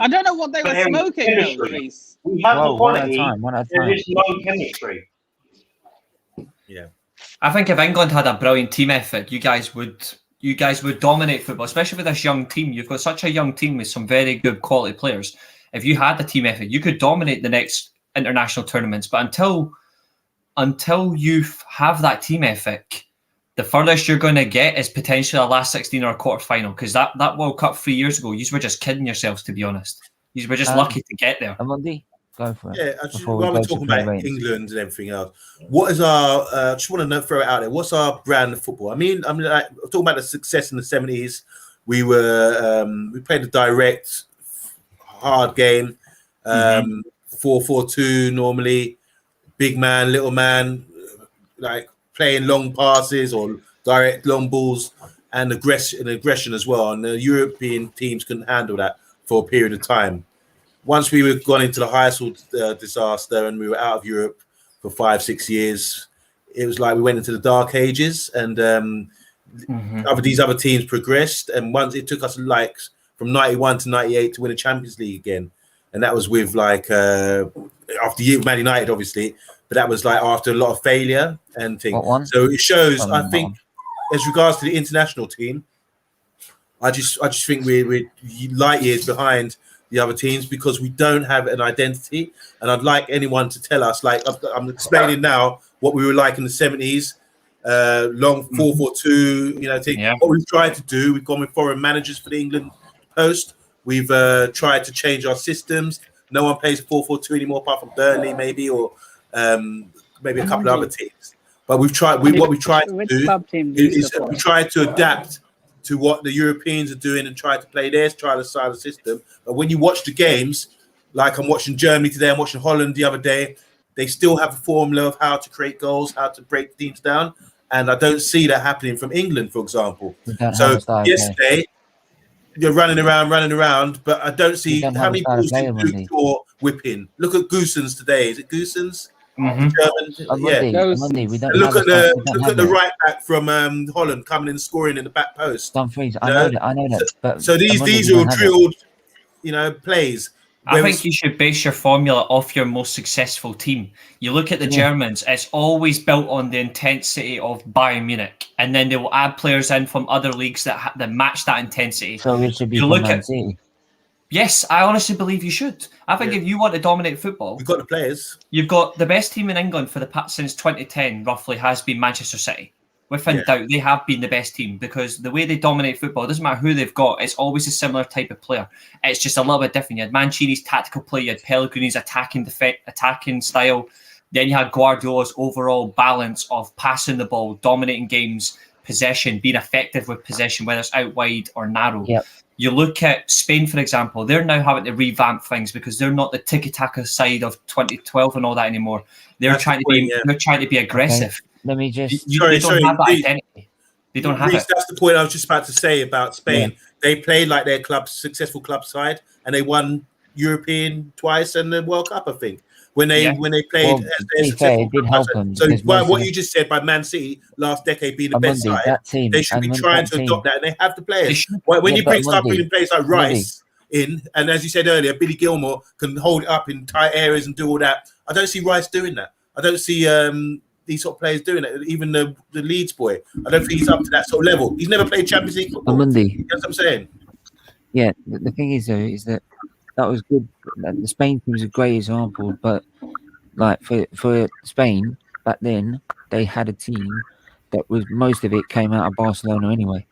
I don't know what they were smoking, Reese. We have the quality, there is no chemistry. Yeah. I think if England had a brilliant team effort, you guys would dominate football, especially with this young team. You've got such a young team with some very good quality players. If you had the team effort, you could dominate the next international tournaments. But until you have that team ethic, the furthest you're going to get is potentially a last 16 or a quarter final. Because that World Cup 3 years ago, you were just kidding yourselves, to be honest. You were just lucky to get there. Monday, go for it. Yeah, while we're talking about England and everything else, what is our? Just want to throw it out there. What's our brand of football? I mean, I'm talking about the success in the 70s. We played a direct, hard game, 4-4-2 normally, big man, little man, like playing long passes or direct long balls, and aggression as well. And the European teams couldn't handle that for a period of time. Once we were gone into the Heysel disaster and we were out of Europe for 5-6 years, it was like we went into the dark ages, and these other teams progressed. And once it took us like from 91 to 98 to win a Champions League again. And that was with like after Man United, obviously, but that was like after a lot of failure and things. So it shows, I think, as regards to the international team, I just think we're light years behind the other teams because we don't have an identity. And I'd like anyone to tell us, like I'm explaining now what we were like in the 70s, long 4-4-2, thing. Yeah. What we've tried to do, we've gone with foreign managers for the England post. We've tried to change our systems. No one plays 4-4-2 anymore, apart from Burnley, maybe, or maybe a couple of other teams. But we've tried. What we tried to do is we tried to adapt to what the Europeans are doing and try to play their style of system. But when you watch the games, like I'm watching Germany today, I'm watching Holland the other day, they still have a formula of how to create goals, how to break teams down, and I don't see that happening from England, for example. So yesterday. You're running around, but I don't see how many balls did or whipping. Look at Goossens today. Is it Goossens? German. Monday, we don't look at the right back from Holland coming in scoring in the back post. Dumfries. I know that. But so these are all drilled, plays. I think you should base your formula off your most successful team. You look at the Germans, it's always built on the intensity of Bayern Munich, and then they will add players in from other leagues that match that intensity. So it should be from Man City. Yes, I honestly believe you should. I think if you want to dominate football, we've got the players. You've got the best team in England for the past since 2010, roughly, has been Manchester City. Without doubt, they have been the best team because the way they dominate football, it doesn't matter who they've got, it's always a similar type of player. It's just a little bit different. You had Mancini's tactical play, you had Pellegrini's attacking style, then you had Guardiola's overall balance of passing the ball, dominating games, possession, being effective with possession, whether it's out wide or narrow. Yep. You look at Spain, for example, they're now having to revamp things because they're not the tiki-taka side of 2012 and all that anymore. They're trying to be aggressive. Okay. Let me just. They don't have that identity. They don't have it. That's the point I was just about to say about Spain. Yeah. They played like their successful club side, and they won European twice and the World Cup, I think. When they played as their successful club side. So by what you just said, by Man City last decade being the best side, they should be trying to adopt that, and they have the players. When you start bringing players like Rice in, and as you said earlier, Billy Gilmore can hold it up in tight areas and do all that. I don't see Rice doing that. I don't see these sort of players doing it. Even the Leeds boy, I don't think he's up to that sort of level. He's never played Champions League football. On Monday. You know what I'm saying? Yeah, the thing is, though, is that was good. The Spain team is a great example, but like for Spain, back then they had a team that was most of it came out of Barcelona anyway.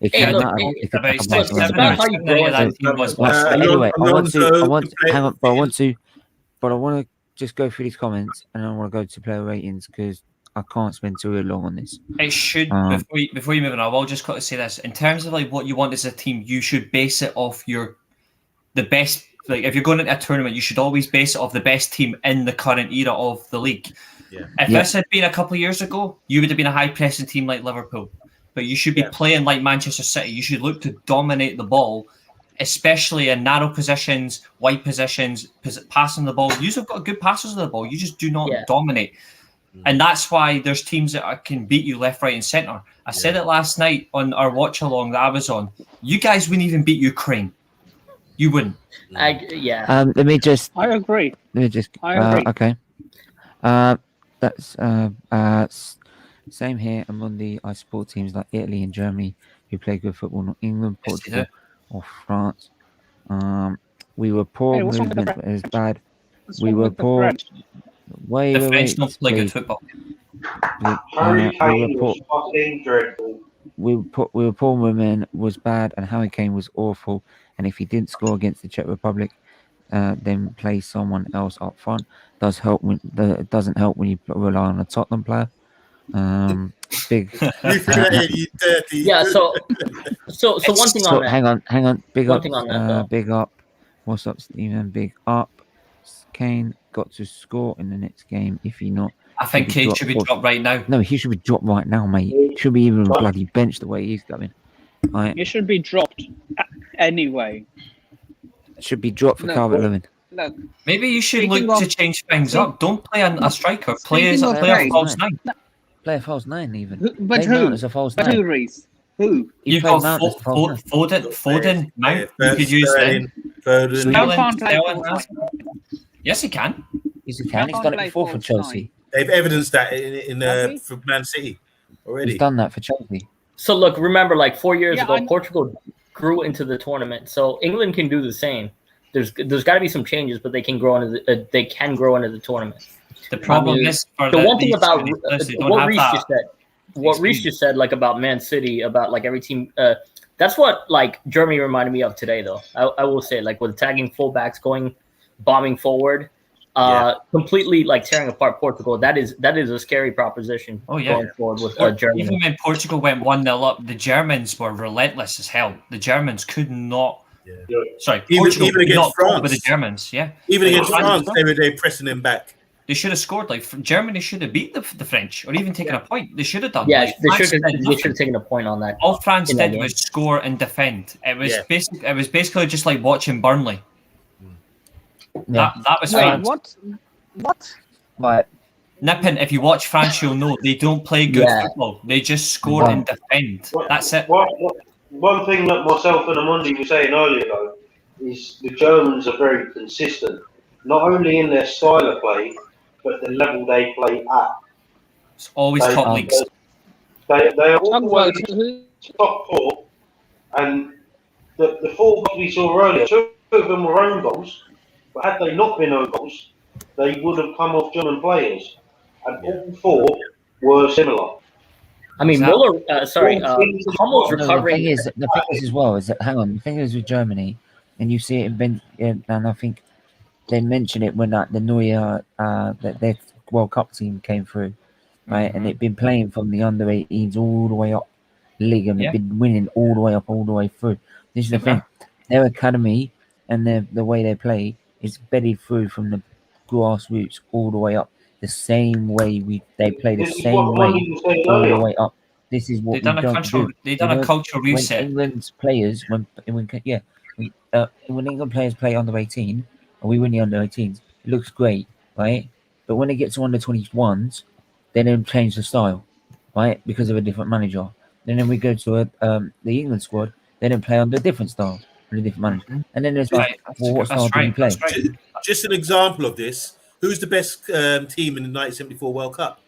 It came out of it's about how you grow that team. Anyway, I want to just go through these comments, and I want to go to player ratings because I can't spend too long on this. It should before you move on. I will just got to say this in terms of like what you want as a team. You should base it off the best. Like if you're going into a tournament, you should always base it off the best team in the current era of the league. Yeah. If this had been a couple of years ago, you would have been a high pressing team like Liverpool. But you should be playing like Manchester City. You should look to dominate the ball, especially in narrow positions, wide positions, passing the ball. You've got good passes of the ball. You just do not dominate. And that's why there's teams that can beat you left, right, and centre. I said it last night on our watch along that I was on. You guys wouldn't even beat Ukraine. You wouldn't. Let me just. I agree. Let me just. I agree. Okay. That's same here. On Monday, I support teams like Italy and Germany who play good football, not England, Portugal, or France. We were poor. Movement is bad. We were poor. The French don't play good football. We were poor. Movement was bad, and Harry Kane was awful. And if he didn't score against the Czech Republic, then play someone else up front. It doesn't help when you rely on a Tottenham player. Big. Yeah. So one thing on that. Hang on. Big one up. Thing on that, big up. What's up, Stephen? Big up. Kane got to score in the next game. If he not, I think Kane should be dropped right now. No, he should be dropped right now, mate. He should be even bloody benched the way he's going. Right. He should be dropped anyway. Should be dropped for Calvert-Lewin. Look, maybe you should look to change things up. Don't play a striker. Play a false 9. Play a false 9 even. But who? As a false 9. Who, Reece? Who? You've got Foden, Mount. You could use them. Yes, he can. Yes, he can. He's done it before for Chelsea. They've evidenced that in for Man City already. He's done that for Chelsea. So look, remember, like 4 years ago, Portugal grew into the tournament. So England can do the same. There's got to be some changes, but they can grow into the tournament. The problem is the one thing about what Reece just said, like about Man City, about like every team. That's what like Germany reminded me of today, though. I will say, like with tagging fullbacks, bombing forward, completely like tearing apart Portugal. That is a scary proposition. Going forward with Germany. Even when Portugal went 1-0 up, the Germans were relentless as hell. The Germans could not. Sorry, Portugal even against France. With the Germans, even against France, they were pressing them back. They should have scored. Like Germany should have beat the French, or even taken a point. They should have done. Yeah, they should have taken a point on that. All France did was score and defend. It was basically just like watching Burnley. Yeah. That was France. What? Right. Nippon, if you watch France, you'll know they don't play good football. They just score and defend. That's it. One thing that myself and Amundi were saying earlier, though, is the Germans are very consistent, not only in their style of play, but the level they play at. It's always top leagues. They are always top 4, and the 4 goals we saw earlier, 2 of them were own goals, but had they not been own goals, they would have come off German players, and all 4 were similar. I mean, Muller. Hummel's recovering. The thing is as well is that the thing is with Germany, and you see it and I think they mentioned it when the Neuer that their World Cup team came through, right? And they've been playing from the under 18s all the way up league, and they've been winning all the way up, all the way through. This is the thing: their academy and the way they play is bedded through from the grassroots all the way up. The same way they play the same way all the way up. This is what they've done a cultural reset. When England's players, when England players play under 18, and we win the under 18s, it looks great, right? But when they get to under 21s, they then change the style, right? Because of a different manager. And then we go to the England squad, they then play under a different style, under a different manager. And then there's what style do you play? Just an example of this. Who's the best team in the 1974 World Cup?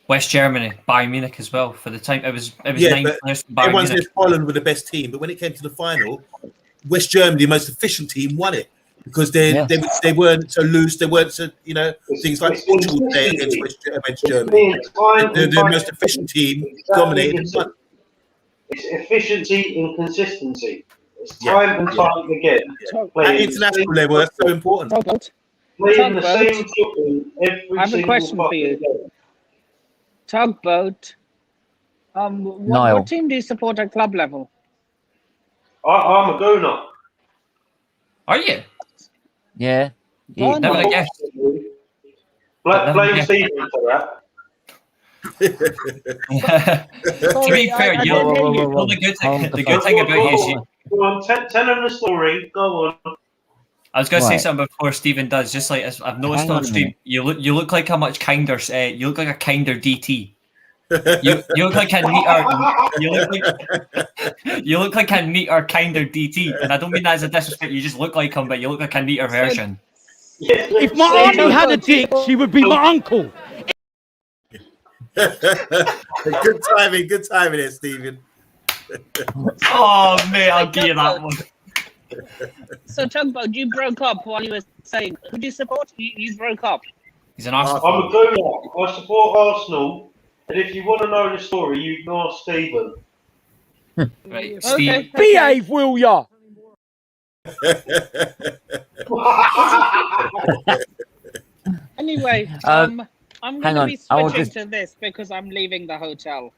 West Germany, Bayern Munich as well. For the time, it was 9 players from Bayern everyone Munich. says Holland were the best team, but when it came to the final, West Germany, the most efficient team, won it because they weren't so loose. They weren't so things like Portugal play against Germany. The most efficient team dominated and won. It's efficiency and consistency. It's time and time again. At international level, that's so important. Playing the same football every I have a single question for you. day. Tugboat. What team do you support at club level? I'm a Gooner. Are you? Yeah. Oh, Never no. guessed. Blame Stephen for that. To be fair, the good thing about you is Go on, tell him the story. Go on. I was going to say something before Stephen does. Just like I've noticed on stream, you look like a much kinder. You look like a kinder DT. You look like a neater. You look like a neater, kinder DT, and I don't mean that as a disrespect. You just look like him, but you look like a neater version. If my auntie had a dick, she would be my uncle. Good timing there, Stephen. Oh mate, I'll give you that one. So Tugboat, you broke up while you were saying, who do you support? You broke up. He's an Arsenal. I'm a Gooner. I support Arsenal, and if you want to know the story, you ignore Stephen. Right, Steve. Behave, will ya? Anyway, I'm going to be I will switching to this because I'm leaving the hotel.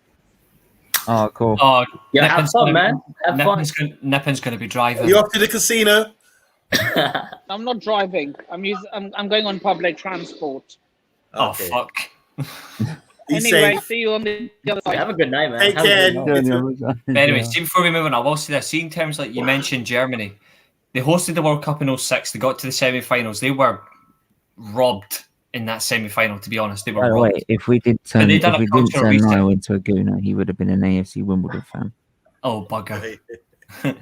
Oh, cool. Oh, Yeah, have fun, man. Have fun. Nippin's going to be driving. You off to the casino? I'm not driving. I'm going on public transport. Oh, Okay. fuck. Anyway, safe. see you on the other side. Have a good night, man. Take Have a care. good night. But anyway, see, before we move on, I will say this. See, in terms like you mentioned Germany, they hosted the World Cup in 2006. They got to the semi-finals. They were robbed in that semi-final, to be honest. They were By the robbed. way, if we didn't turn reset. Niall into a gooner, he would have been an AFC Wimbledon fan. Oh, bugger. But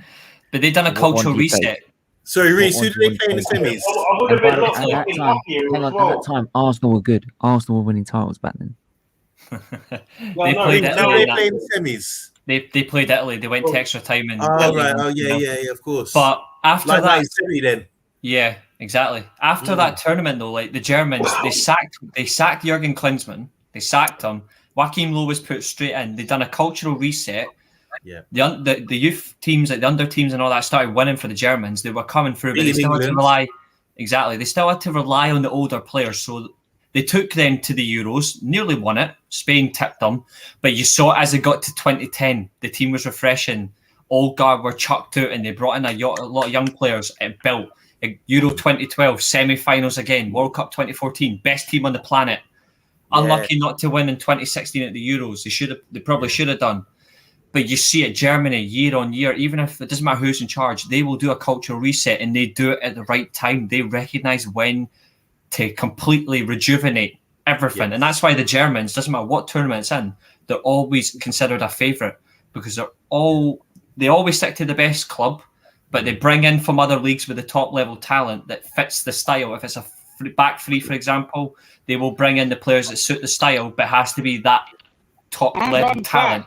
they done a cultural reset. Sorry, Reece, who did they play in the semis? I would have been lots At that fucking time, happier hang as on, well. at that time, Arsenal were good. Arsenal were winning titles back then. They no, played no, How Italy. did they play in the semis? They played Italy. They went to extra time and. Oh, right. Oh, yeah, of course. But after like that, semi then. yeah, exactly. After that tournament, though, like the Germans, they sacked Jurgen Klinsmann. They sacked him. Joachim Low was put straight in. They done a cultural reset. Yeah. The youth teams, like the under teams and all that, started winning for the Germans. They were coming through, but they still had to rely. Exactly, they still had to rely on the older players. So they took them to the Euros, nearly won it. Spain tipped them, but you saw as it got to 2010, the team was refreshing. Old guard were chucked out, and they brought in a lot of young players. It built. Euro 2012 semi-finals again. World Cup 2014, best team on the planet. Unlucky not to win in 2016 at the Euros. They probably should have done. But you see it, Germany, year on year, even if it doesn't matter who's in charge, they will do a cultural reset, and they do it at the right time. They recognise when to completely rejuvenate everything. And that's why the Germans, doesn't matter what tournament it's in, they're always considered a favourite because they always stick to the best club, but they bring in from other leagues with the top level talent that fits the style. If it's a back three, for example, they will bring in the players that suit the style, but it has to be that top level talent.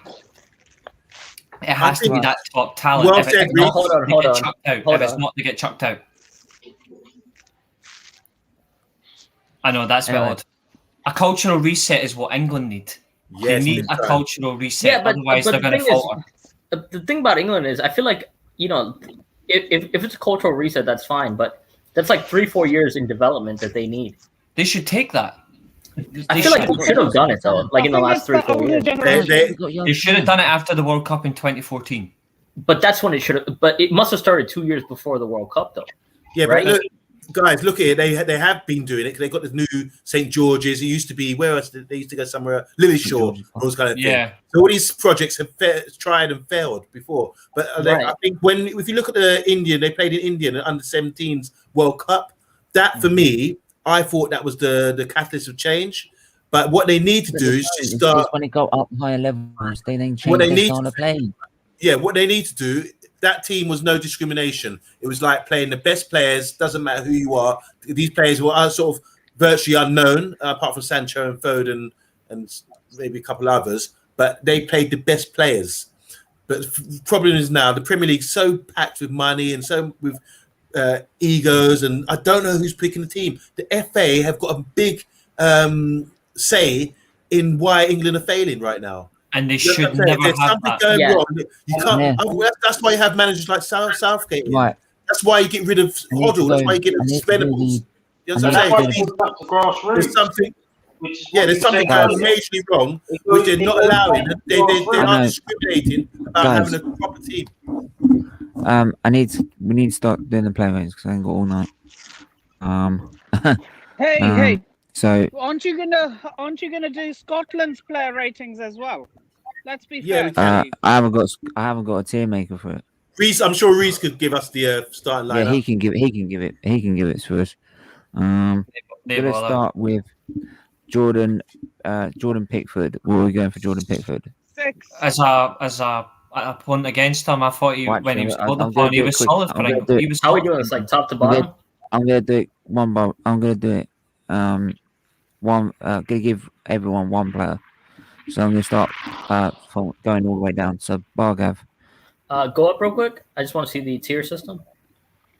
It has to be that top talent. Well if it's said, not, hold they get chucked out. If it's not, they get chucked out. I know, that's a bit odd. A cultural reset is what England need. They need a cultural reset, otherwise they're going to falter. The thing about England is, I feel like, if it's a cultural reset, that's fine, but that's like 3-4 years in development that they need. They should take that. I feel like they should have done it though, like in the last 3-4 years. They should have done it after the World Cup in 2014. But that's when it should have. But it must have started 2 years before the World Cup, though. Yeah, right? but look, guys, look at it. They have been doing it because they got this new St. George's. It used to be where else? They used to go somewhere, Lillishore, those kind of things. Yeah. So all these projects have tried and failed before. But I think if you look at the Indian, they played in India in the under-17s World Cup. That for me, I thought that was the catalyst of change. But what they need to do is just start when it got up higher levels, they then change their style of play. Yeah, what they need to do. That team was no discrimination. It was like playing the best players. Doesn't matter who you are. These players were sort of virtually unknown, apart from Sancho and Foden and maybe a couple others. But they played the best players. But the problem is now the Premier League's so packed with money and so with egos, and I don't know who's picking the team. The FA have got a big say in why England are failing right now. And they should never There's have something that. going Yeah. wrong. You can't. That's why you have managers like Southgate. Right. That's why you get rid of Hoddle. That's why you get rid of Spendables. You know what I'm saying? There's something. There's something majorly wrong, which they're not allowing. They are discriminating about having a proper team. We need to start doing the play rates because I ain't got all night. Hey. So aren't you gonna do Scotland's player ratings as well? Let's be fair. I haven't got a tier maker for it. Reese, I'm sure Reese could give us the starting lineup. Yeah, he can give it to us. Let's start with Jordan Pickford. What are we going for Jordan Pickford? 6. As a point against him, I thought when he was called upon, he was solid for England. He was How are we doing this, like top to bottom? I'm gonna do it one by. I'm gonna do it. Gonna give everyone one player. So I'm gonna start from going all the way down. So Bargav. Go up real quick. I just want to see the tier system.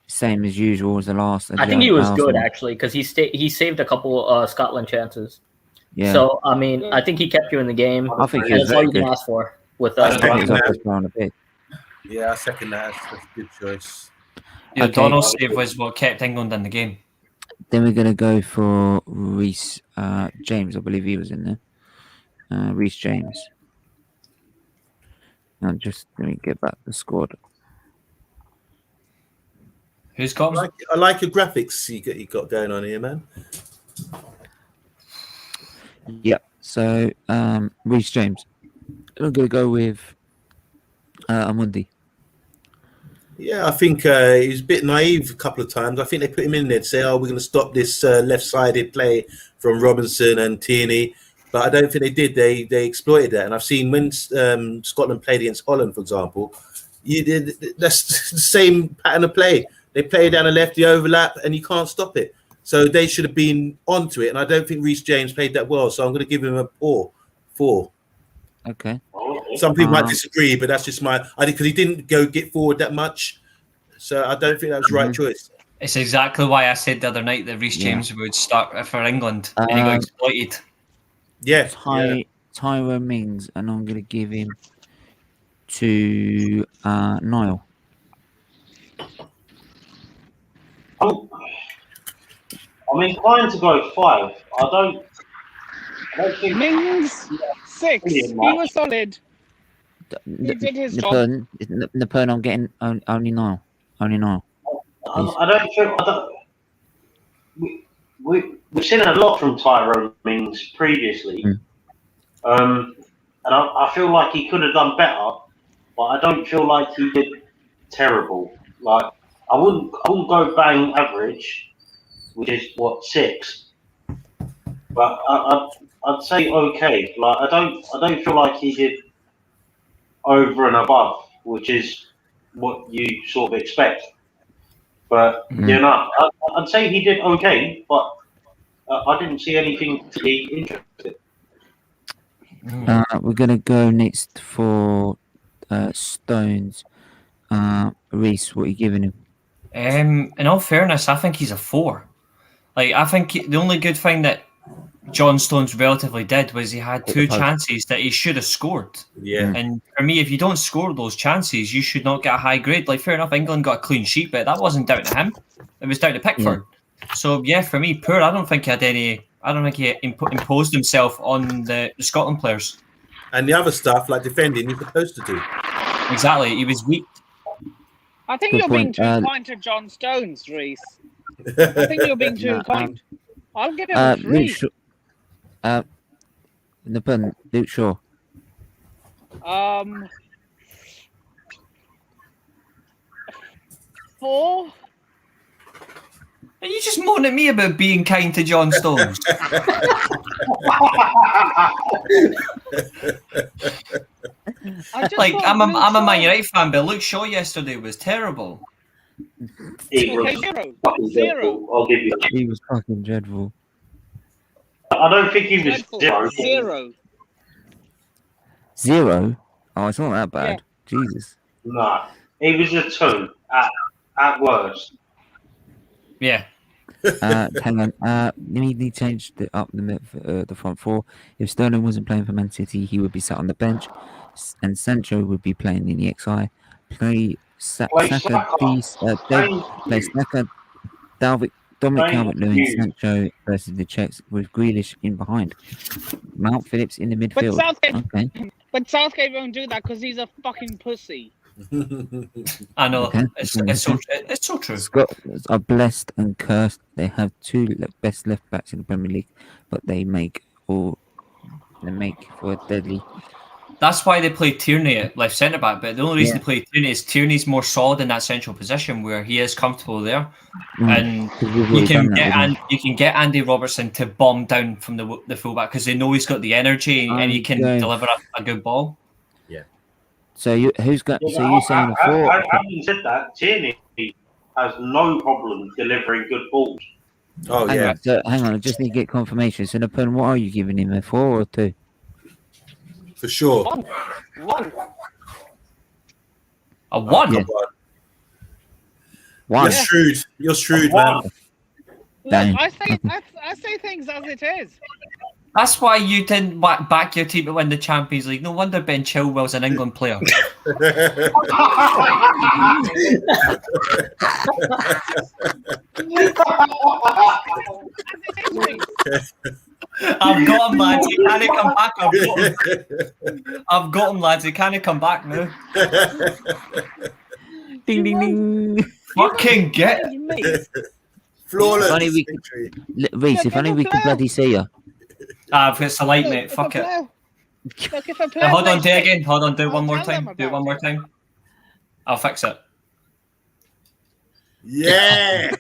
Same as usual as the last. I think he was good actually because he saved a couple Scotland chances. Yeah. So I mean, I think he kept you in the game. I think that's all you can ask for with I second that. That's a good choice. The O'Donnell save was what kept England in the game. Then we're gonna go for Reece James. I believe he was in there. Reece James. Now just let me get back the squad. Who's got? I like your graphics you got going on here, man. Yeah. So Reece James. I'm gonna go with Amundi. Yeah, I think he was a bit naive a couple of times. I think they put him in there to say, "Oh, we're going to stop this left-sided play from Robinson and Tierney," but I don't think they did. They exploited that, and I've seen when Scotland played against Holland, for example, that's the same pattern of play. They play down the left, the overlap, and you can't stop it. So they should have been onto it, and I don't think Reece James played that well. So I'm going to give him a 4. Okay. Some people might disagree, but that's just I think because he didn't get forward that much, so I don't think that was the right choice. It's exactly why I said the other night that Reece James would start for England, and he got exploited. Yeah, Tyrone Mings, and I'm going to give him to Niall. I'm inclined to go 5. I don't think Mings 6. He was solid. He did his job. Napoleon, I'm getting only Niall. Only Niall. We've seen a lot from Tyrone Mings previously, and I feel like he could have done better, but I don't feel like he did terrible. Like I wouldn't go bang average, which is 6, but I'd say okay. Like I don't feel like he did over and above, which is what you sort of expect. But I'd say he did okay, but I didn't see anything to be interested. We're gonna go next for Stones. Reece, what are you giving him? In all fairness, I think he's a 4. Like I think the only good thing that John Stones relatively did was he had 2 chances that he should have scored. Yeah. And for me, if you don't score those chances, you should not get a high grade. Like fair enough, England got a clean sheet, but that wasn't down to him. It was down to Pickford. Yeah. So yeah, for me, poor. I don't think he had any. I don't think he imposed himself on the Scotland players. And the other stuff like defending, you're supposed to do. Exactly, he was weak. I think you're being too kind to John Stones, Reece. I think you're being too kind. I'll give him a 3. Luke Shaw. 4. Are you just moaning at me about being kind to John Stones? I'm a Man United fan, but Luke Shaw yesterday was terrible. He was 0. I'll give you. He was fucking dreadful. I don't think he was 0. 0? Oh, it's not that bad. Yeah. Jesus. No, he was a 2 at worst. Yeah. Hang on. He changed the front four. If Sterling wasn't playing for Man City, he would be sat on the bench, and Sancho would be playing in the XI. Play Saka, Dominic Calvert-Lewin, Sancho versus the Czechs with Grealish in behind. Mount Phillips in the midfield. But Southgate won't do that because he's a fucking pussy. I know. Okay. It's so true. Scots are blessed and cursed. They have two best left backs in the Premier League, but they make for a deadly. That's why they play Tierney at left centre back. But the only reason they play Tierney is Tierney's more solid in that central position where he is comfortable there, and you can get Andy Robertson to bomb down from the fullback because they know he's got the energy and he can deliver a good ball. Yeah. So you're saying the four? Having said that, Tierney has no problem delivering good balls. Oh yeah. Hang on, I just need to get confirmation. So Napoleon, what are you giving him, a 4 or 2? For sure. One. A 1? Yeah. 1. You're shrewd, man. Look, I say things as it is. That's why you didn't back your team to win the Champions League. No wonder Ben Chilwell's an England player. I've got him, lads. He can't come back. I've got him, lads. He can't come back now. Ding, ding, ding. Fucking get. Flawless. Reece, if only we could bloody see you. It's a light, mate. Fuck it. Hold on, do it again. Hold on, do it one more time. Do it one more time. I'll fix it. Yeah.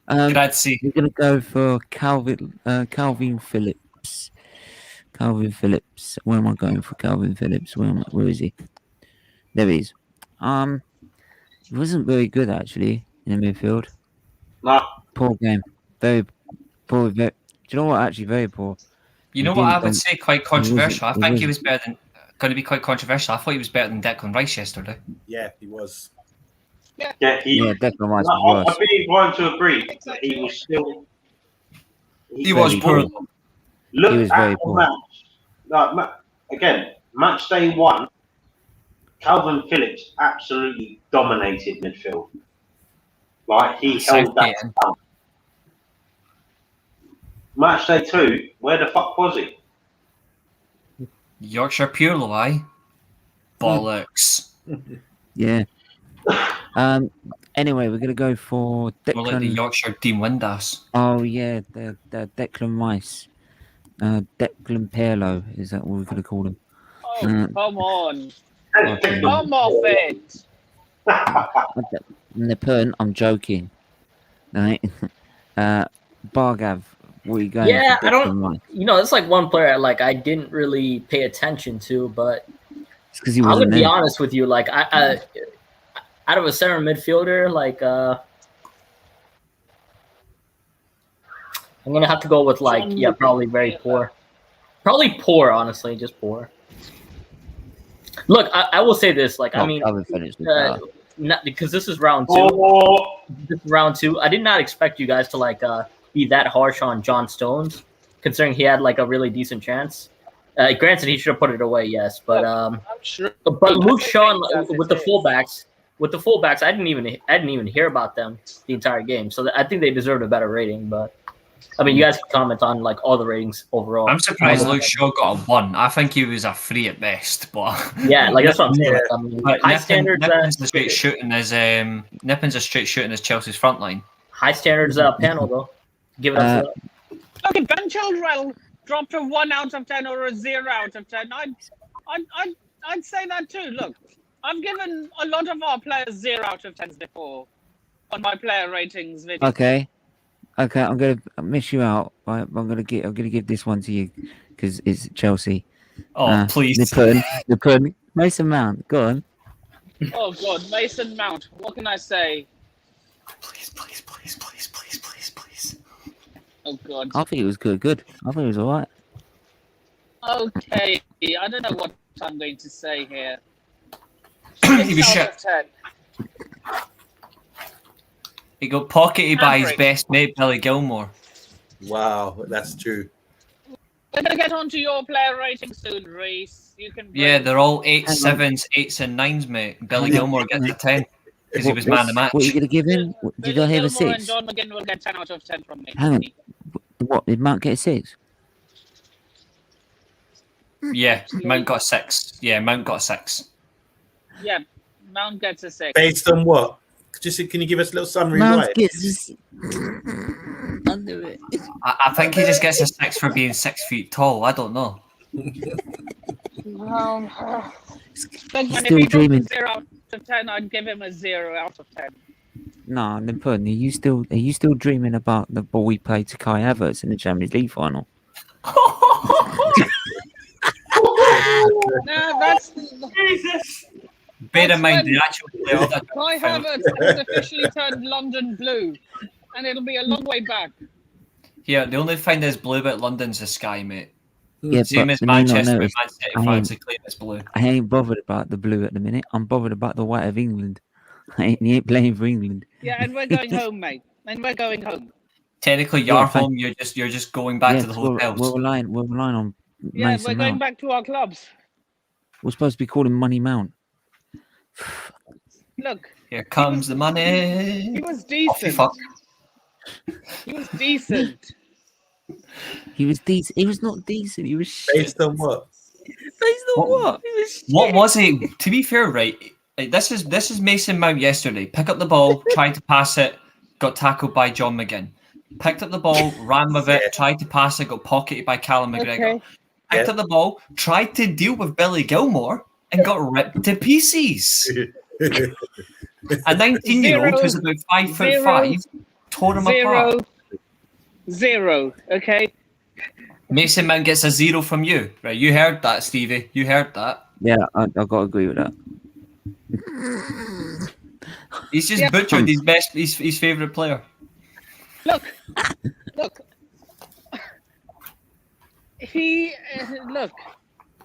Grazie. We're gonna go for Calvin Phillips. Calvin Phillips. Where am I going for Calvin Phillips? Where is he? There he is. He wasn't very good actually in the midfield. No. Poor game. Very poor. Do you know what? Actually, very poor. You know what I would say? Quite controversial. I think he was better than. Going to be quite controversial. I thought he was better than Declan Rice yesterday. Yeah, he was. Yeah, Declan Rice was worse. I'd be inclined to agree that he was still. He was poor. Look he was at very the poor. match. Again, match day 1. Calvin Phillips absolutely dominated midfield. Like he held that down. Match day 2, where the fuck was he? Yorkshire Pure, aye? Bollocks. Yeah. Anyway, we're gonna go for Declan. More like the Yorkshire Dean Windass. Oh yeah, the Declan Rice. Declan Perlo, is that what we're gonna call him? Oh, come on. Come off it. Napoleon, I'm joking. Right? Bargav, what are you going for? I don't. It's like one player I didn't really pay attention to, but it's because he I'm wasn't gonna be there. honest with you. I out of a center midfielder, I'm gonna have to go with probably very poor. Probably poor, honestly, just poor. Look, I will say this, because this is round 2. This is round 2. I did not expect you guys to be that harsh on John Stones, considering he had a really decent chance. Granted, he should have put it away, yes, but I'm sure. But Luke Shaw with the fullbacks, I didn't even hear about them the entire game, so I think they deserved a better rating. But I mean, you guys can comment on all the ratings overall. I'm surprised Luke Shaw got a 1. I think he was a 3 at best, but yeah, that's what I'm saying. I mean, high standards. Nippin's a straight shooting as Chelsea's front line. High standards panel though. Give it up. Look at Ben Chilwell dropped a 1 out of 10 or a 0 out of 10. I'd say that too. Look, I've given a lot of our players 0 out of 10s before on my player ratings video. Okay, I'm gonna miss you out. Right? I'm gonna give this one to you because it's Chelsea. Oh, please. Napoleon, Mason Mount, go on. Oh God, Mason Mount. What can I say? Please. Oh God. I think it was good. I think it was all right. Okay, I don't know what I'm going to say here. He was shit. 10. He got pocketed by his best mate, Billy Gilmore. Wow, that's true. We're going to get onto your player rating soon, Reese. You can. Yeah, they're all 8s, 7s, 8s, and 9s, mate. Billy Gilmore gets a 10 because he was man of the match. What are you going to give him? Did I have a 6? And John McGinn will get 10 out of 10 from me. Hang on. What, did Mount get a 6? Yeah, Mount got a 6. Yeah, Mount got a 6. Yeah, Mount gets a 6. Based on what? Just can you give us a little summary? Mount gets a under it. I think he just gets a 6 for being 6 feet tall. I don't know. He's still dreaming. 0 out of 10, I'd give him a 0 out of 10. No, Limpun, are you still dreaming about the ball we played to Kai Havertz in the Champions League final? No, that's Jesus. Bear in mind the actual player. Kai Havertz has officially turned London blue, and it'll be a long way back. Yeah, the only thing that's blue about London's the sky, mate. Yeah, Same as Manchester with Man City fans who claim it's blue. I ain't bothered about the blue at the minute. I'm bothered about the white of England. He ain't playing for England. Yeah, and we're going home, mate. And we're going home. Technically, you're home. You're just going back to the hotels. We're relying on. Yeah, Mason we're going Mount. back to our clubs. We're supposed to be calling Money Mount. Look. Here comes the money. He was decent. Fuck. He was decent. He was decent. He was not decent. He was shit. Based on what? Based on what? He was shit. What was it? To be fair, right? This is Mason Mount yesterday. Pick up the ball, tried to pass it, got tackled by John McGinn. Picked up the ball, ran with it, tried to pass it, got pocketed by Callum McGregor. Okay. Picked up the ball, tried to deal with Billy Gilmore, and got ripped to pieces. A 19-year-old who's about 5'5", tore him apart. 0. Okay. Mason Mount gets a 0 from you, right? You heard that, Stevie. You heard that. Yeah, I got to agree with that. He's just butchered his favourite player. Look. Look.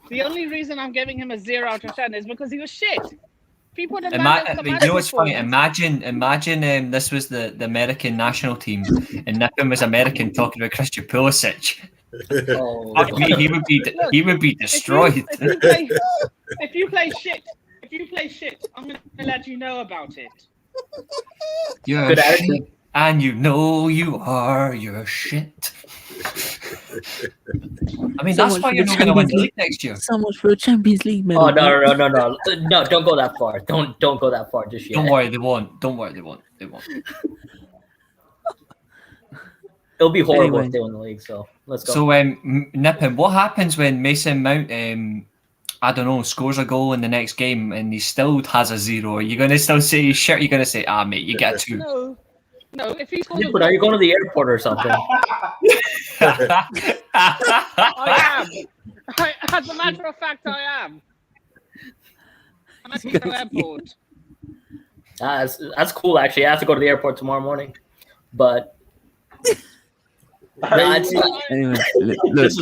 The only reason I'm giving him a 0 out of 10 is because he was shit. People You know what's funny? Imagine this was the American national team, and Nippon was American talking about Christian Pulisic. Fuck me, he would be destroyed. If you play shit, I'm gonna let you know about it. You're shit, and you know you are. You're shit. I mean, that's why you're not going to win the league next year. So much for a Champions League medal. Oh no! Don't go that far. Don't go that far just yet. Don't worry, they won't. Don't worry, they won't. It'll be horrible if they win the league. So let's go. So, Nippon, what happens when Mason Mount, I don't know, scores a goal in the next game and he still has a 0? Are you going to still say he's shit? Are you going to say, mate, you get a 2? No, if he's going but are you going to the airport or something? I am. As a matter of fact, I am. I'm at Heathrow Airport. That's cool, actually. I have to go to the airport tomorrow morning. But... Anyway, that's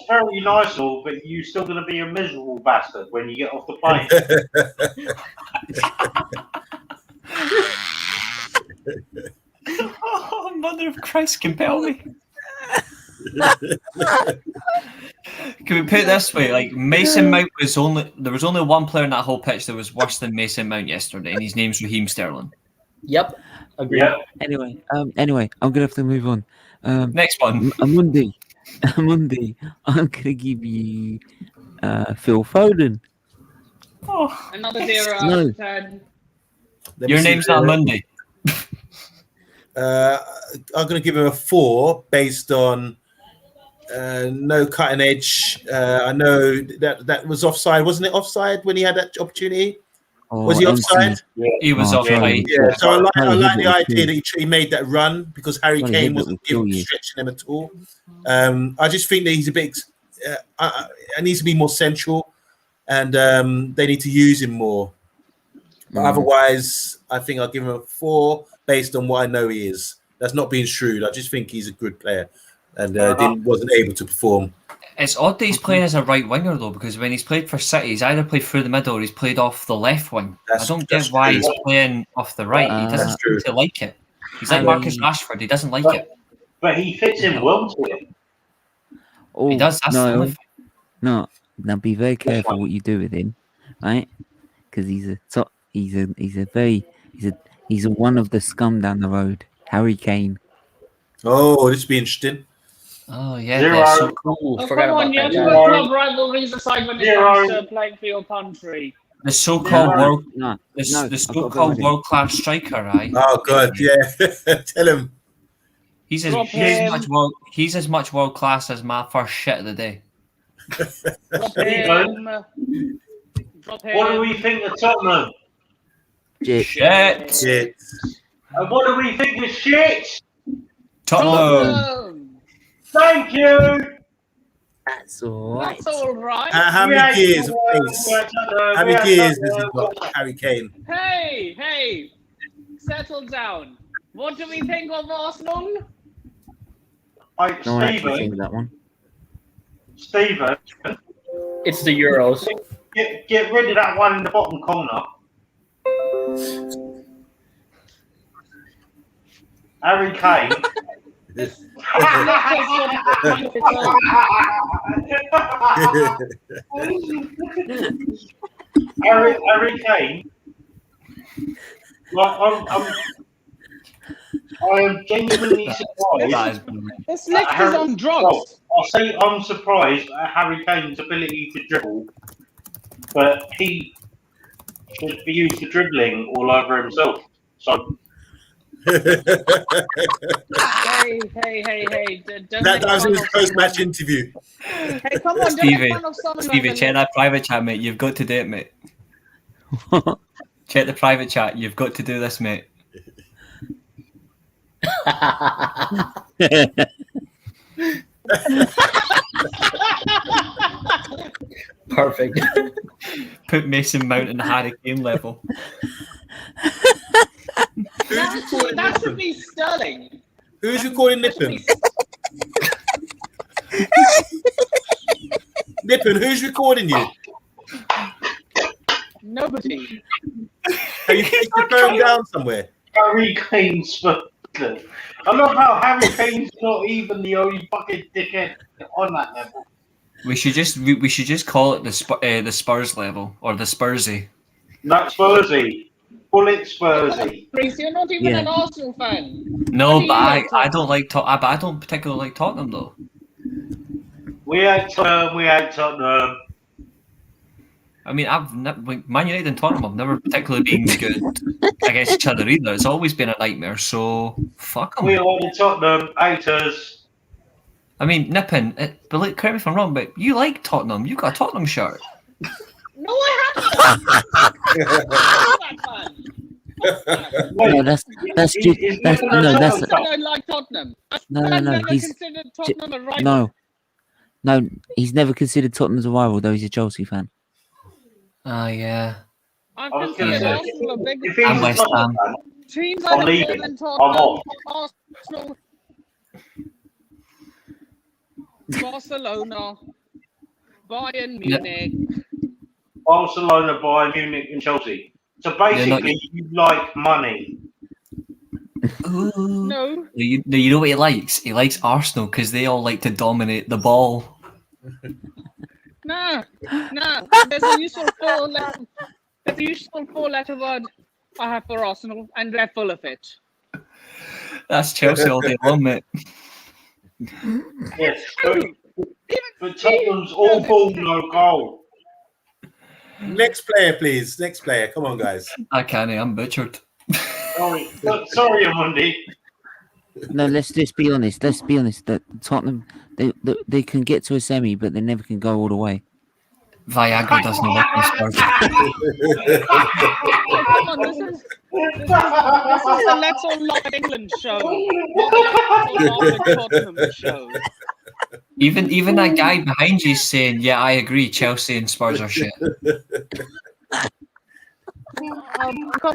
very nice, all, but you're still going to be a miserable bastard when you get off the plane. Oh, mother of Christ, compel me. Can we put it this way? Like, Mason Mount there was only one player in that whole pitch that was worse than Mason Mount yesterday, and his name's Raheem Sterling. Yep. Agreed. Yep. Anyway, I'm gonna have to move on. Next one. Monday, I'm gonna give you Phil Foden. Oh, another 0 out of 10. Your name's not Monday. I'm going to give him a 4 based on no cutting edge. I know that was offside, wasn't it? Offside when he had that opportunity. Was he offside? Yeah. He was offside. Yeah. So I like the idea that he made that run because Harry Kane wasn't stretching him at all. I just think that he's a bit. It needs to be more central, and they need to use him more. But otherwise, I think I'll give him a 4 based on what I know he is. That's not being shrewd. I just think he's a good player. and wasn't able to perform. It's odd that he's playing as a right winger though, because when he's played for City, he's either played through the middle or he's played off the left wing. I don't get why he's playing off the right. He doesn't seem to like it. He's like Marcus Rashford. He doesn't like it. But he fits in well to it. Oh, He does. That's the only thing. No. Now be very careful what you do with him, right? Because he's one of the scum down the road. Harry Kane. Oh, this will be interesting. Oh yeah, that's so cool. Oh, forgot about that. Club rivalries aside when it comes to playing for your country. The so-called world-class striker, right? Oh god, yeah. Tell him. He's as much world class as my first shit of the day. Drop him. What do we think of Tottenham? Shit. And what do we think of shit? Tottenham. Thank you. That's all right. That's all right. How many gears of pace? How many gears has he got, Harry Kane? Hey, settle down. What do we think of Arsenal? No one actually think of that one. Stephen. It's the Euros. Get rid of that one in the bottom corner. Harry Kane. Harry Kane. Like, I am genuinely surprised. This list is on drugs. I'll say I'm surprised at Harry Kane's ability to dribble, but he should be used to dribbling all over himself. So. Hey. That was his post-match interview. Hey, come on, Stevie, check that private chat, mate. You've got to do it, mate. Check the private chat. You've got to do this, mate. Perfect. Put Mason Mount in the Harry Kane level. That should be Sterling. Who's recording Nippon? Nippon, who's recording you? Nobody. Are you taking the phone down somewhere? Harry Kane's Spurs. I love how Harry Kane's not even the only fucking dickhead on that level. We should just call it the Spurs level or the Spursy. Not Spursy. Bullet Spursy. Chris, you're not even an Arsenal fan. No, but I don't like Tottenham. I don't particularly like Tottenham though. We ain't Tottenham. I mean, Man United and Tottenham have never particularly been good against each other either. It's always been a nightmare. So fuck them. We are the Tottenham haters. I mean, Nippon, but like, correct me if I'm wrong, but you like Tottenham. You got a Tottenham shirt. No, I haven't. No, that's just I don't like Tottenham. No. He's Tottenham a rival. No. He's never considered Tottenham's a rival, though. He's a Chelsea fan. Oh yeah. I've considered Arsenal a big I'm West Ham. Teams are better than Tottenham. Arsenal, Barcelona, Bayern Munich. Barcelona, Bayern Munich, and Chelsea. So basically, you like money. No. You know what he likes? He likes Arsenal because they all like to dominate the ball. No. There's a useful four-letter word I have for Arsenal, and they're full of it. That's Chelsea all day long, mate. Yes, but Tottenham's all ball, no goal. Next player, please. Next player. Come on, guys. I can't. I'm butchered. Sorry, Amundi. No, let's just be honest. Let's be honest. That Tottenham, they can get to a semi, but they never can go all the way. Viagra doesn't work in Spurs. Come on, this is a Let's All Laugh at England show, not a Let's All Laugh at Tottenham show. Even that guy behind you is saying, "Yeah, I agree. Chelsea and Spurs are shit." Come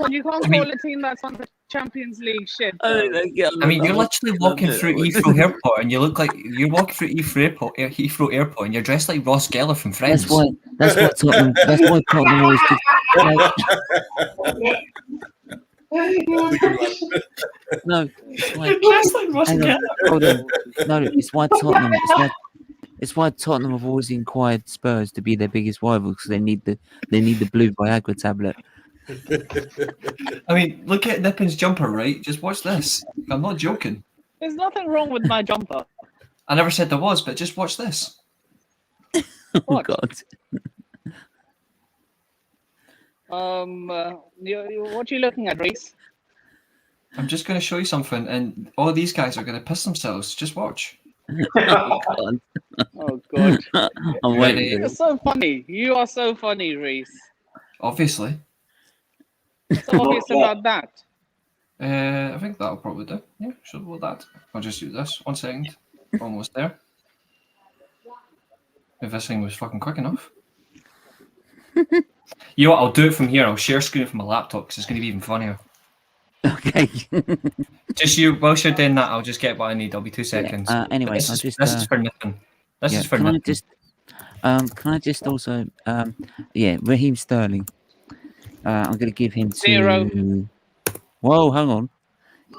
on, you can't call a team that's on the Champions League shit. I mean, you're literally walking through Heathrow Airport, and you look like you're walking through Heathrow Airport, and you're dressed like Ross Geller from Friends. That's why Tottenham always did. No, it's why. Dressed like Ross Geller. Hold on. No, it's why Tottenham. It's why Tottenham have always inquired Spurs to be their biggest rivals because they need the blue Viagra tablet. I mean, look at Nippin's jumper, right? Just watch this. I'm not joking. There's nothing wrong with my jumper. I never said there was, but just watch this. Oh God. What are you looking at, Reese? I'm just going to show you something, and all these guys are going to piss themselves. Just watch. Oh God. Oh God. I'm waiting. You're so funny. You are so funny, Reese. Obviously. What's obvious about that? I think that'll probably do. Yeah, should do that. I'll just do this. 1 second. Almost there. If this thing was fucking quick enough. You know what? I'll do it from here. I'll share screen from my laptop because it's going to be even funnier. Okay. Just you. Whilst you're doing that, I'll just get what I need. I'll be 2 seconds. Yeah. Anyway, this is for nothing. This is for can nothing. Can I just also Raheem Sterling. I'm going to give him 0. Whoa, hang on.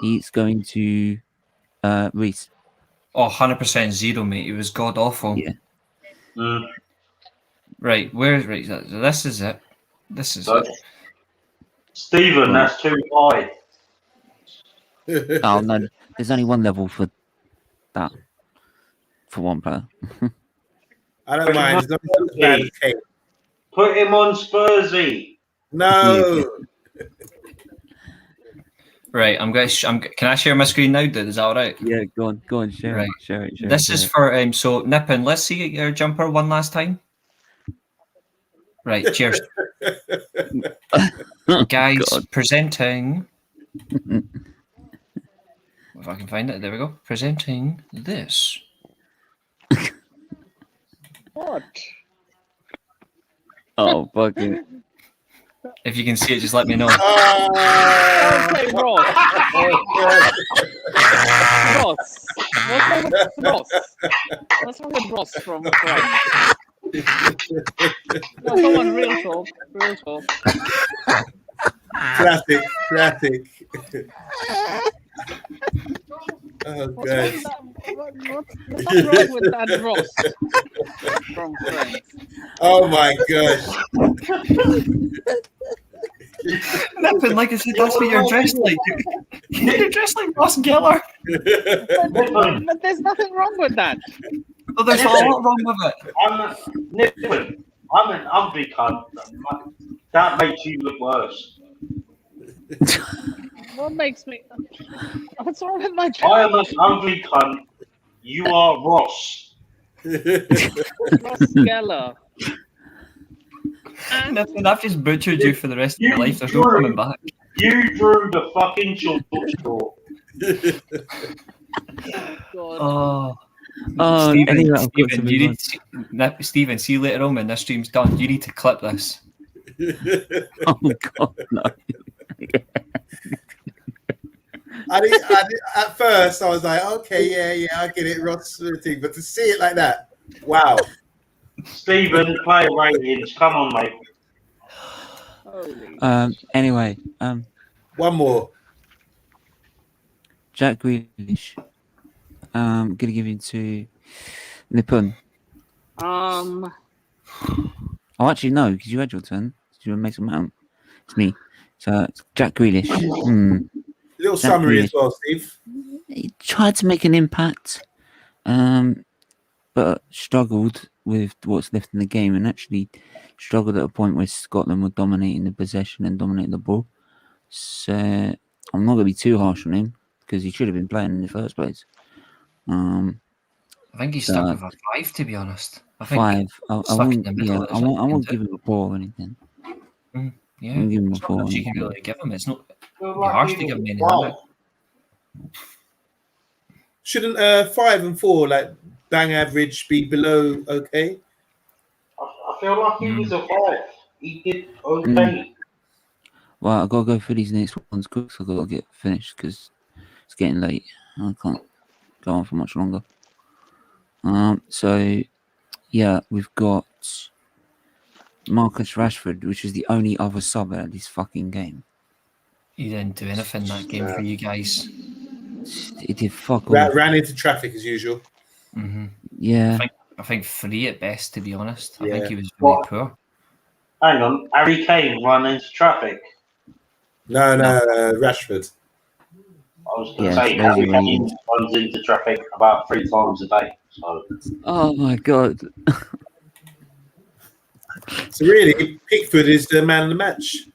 He's going to Reese. Oh, 100% 0, mate. It was god awful. Yeah. Right, where's right? This is it. This is it. Stephen, that's too high. Oh no, there's only one level for that. For one player. I don't mind. It's not as bad as Kane. Put him on Spursy. No. Right, can I share my screen now, dude? Is that all right? Yeah, go on, share Right. it, share it. This is for so Nippin. Let's see your jumper one last time. Right, cheers, guys. God. Presenting. If I can find it, there we go. Presenting this. What? Oh, fucking. If you can see it, just let me know. Okay, Ross. Ross. What's wrong with Ross from France? No, come on, real talk. Classic. Oh, What's God. wrong with that Ross from France? Oh, my gosh. Nippin, like I said, that's what you're dressed like. You're dressed like Ross Geller. But there's nothing wrong with that. Oh, there's a lot wrong with it. I'm an ugly cunt. That makes you look worse. What makes me? What's wrong with my I job? am an ugly cunt. You are Ross. Ross Geller. Nippin, I've just butchered you for the rest of your life. There's no coming back. You drew the fucking short straw. God. Oh, Stephen, anyway, I've got Stephen, to you move need to, Stephen, see you later on when this stream's done. You need to clip this. on. Oh God, no. I did, at first, I was like, okay, yeah, I get it, Ross thing. But to see it like that, wow. Stephen, player ratings. Come on, mate. Anyway, One more. Jack Grealish. Gonna give it to Nippon. Oh, actually, no, because you had your turn. You want to make some mount. It's me. So it's Jack Grealish. Little Jack summary Grealish. as well, Steve. He tried to make an impact, but struggled with what's left in the game, and actually struggled at a point where Scotland were dominating the possession and dominating the ball. So I'm not going to be too harsh on him because he should have been playing in the first place. I think he's stuck with a 5, to be honest. I think 5. I stuck won't, in the middle, I won't give him a 4 or anything. Yeah, I won't give him a there's not 4. much you can really give him. It's not Feel it'd be harsh to you give him any wow. limit. Shouldn't 5 and 4, like bang average, be below okay? I feel like he was a 5. He did okay. Well, I've got to go through these next ones quick, so I've got to get finished because it's getting late. I can't go on for much longer. So, yeah, we've got Marcus Rashford, which is the only other sub at this fucking game. He didn't do anything that game for you guys. He did fuck all. Ran into traffic as usual. Mm-hmm. Yeah. I think 3 at best, to be honest. Yeah. I think he was really poor. Hang on, Harry Kane ran into traffic. No, Rashford. I was going to say Harry Kane runs into traffic about 3 times a day. So. Oh my god. So really, Pickford is the man of the match.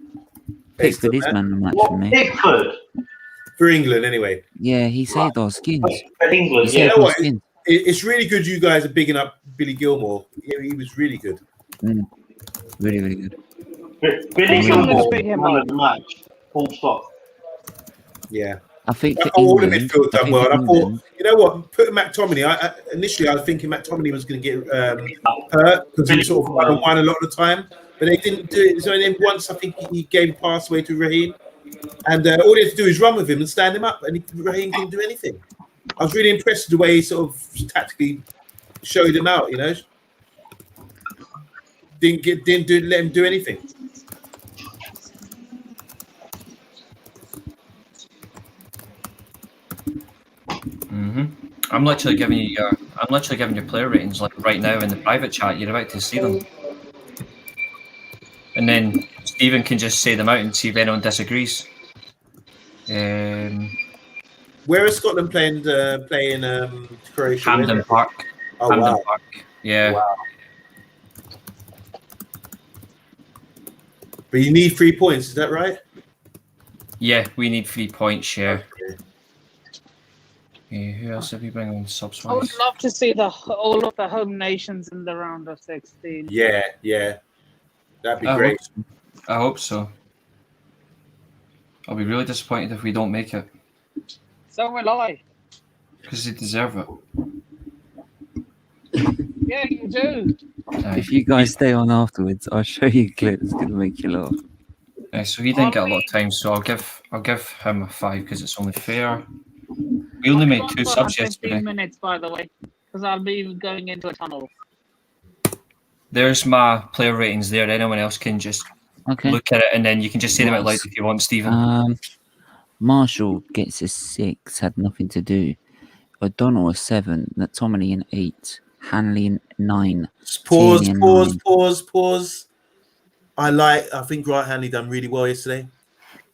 Pickford is man of the match for me. Pickford? For England, anyway. Yeah, he saved our skins. For England, yeah. You know what? It's really good you guys are bigging up Billy Gilmore. He was really good. Really, really good. Billy Gilmore, man of the match. Full stop. Yeah. I think all of midfield done well. And I thought, you know what? Put McTominay. Initially, I was thinking McTominay was going to get hurt because he was sort of one a lot of the time, but they didn't do it. So then once I think he gave a pass away to Raheem, and all he had to do is run with him and stand him up, and Raheem didn't do anything. I was really impressed with the way he sort of tactically showed him out. You know, didn't let him do anything. Mm-hmm. I'm literally giving you your player ratings like right now in the private chat. You're about to see them, and then Stephen can just say them out and see if anyone disagrees. Where is Scotland playing Croatia? Hampden Park. Oh, Hampden wow. Park. Yeah. Wow. But you need 3 points, is that right? Yeah, we need 3 points. Yeah. Okay. Who else have you bring on subs? I would love to see all of the home nations in the round of 16. Yeah, that'd be great. I hope so. I'll be really disappointed if we don't make it. So will I. Because they deserve it. Yeah, you do. If you guys stay on afterwards, I'll show you a clip that's going to make you laugh. So he didn't get a lot of time, so I'll give him a 5 because it's only fair. We only made 2 subs yesterday. 15 minutes, by the way, because I'll be going into a tunnel. There's my player ratings there. Anyone else can just look at it, and then you can just say them out loud if you want, Stephen. Marshall gets a 6, had nothing to do. O'Donnell a 7, McTominay an 8, Hanley an 9. Pause. I think Wright Hanley done really well yesterday.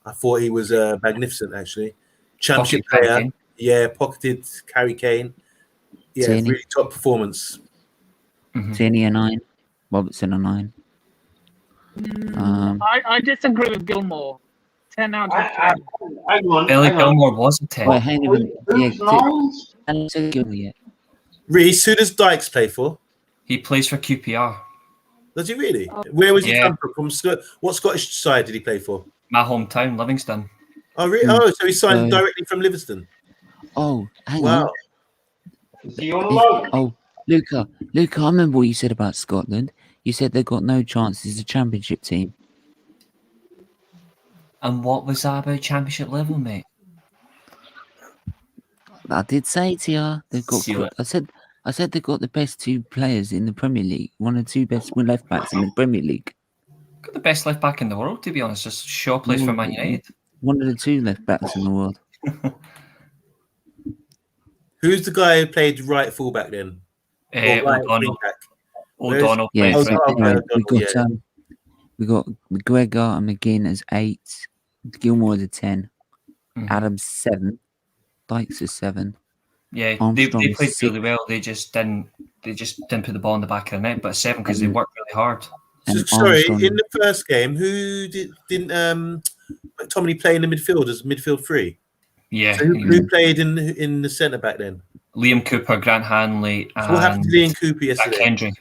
I thought he was magnificent, actually. Championship player. Yeah, pocketed Harry Kane. Yeah, Tierney. Really top performance. Tierney a 9, Robertson a 9. I disagree with Gilmore. 10 out of 10. Billy Gilmore was a 10. Wait, hang on. And so Gilmore yet. Reece, who does Dykes play for? He plays for QPR. Does he really? Where was he come from? What Scottish side did he play for? My hometown, Livingston. Oh, really? Oh, so he signed directly from Livingston. Oh, hang on. Is he on loan? Oh, Luca, I remember what you said about Scotland. You said they've got no chance as a championship team. And what was that about championship level, mate? I did say to you, they've got. I said they've got the best 2 players in the Premier League. One of the 2 best left backs in the Premier League. Got the best left back in the world, to be honest. Just Shaw plays for Man United. One of the 2 left backs in the world. Who's the guy who played right fullback then? O'Donnell. Yeah. O'Donnell. We got McGregor and McGinn as 8. Gilmore as a 10. Adams 7. Dykes is 7. Yeah, they played really well. They just didn't put the ball in the back of the net, but 7 because they worked really hard. So, sorry, in the first game, who didn't McTominay play in the midfield as midfield 3? Yeah. So who played in the centre back then? Liam Cooper, Grant Hanley, and what happened to Liam Cooper yesterday? Jack Hendry.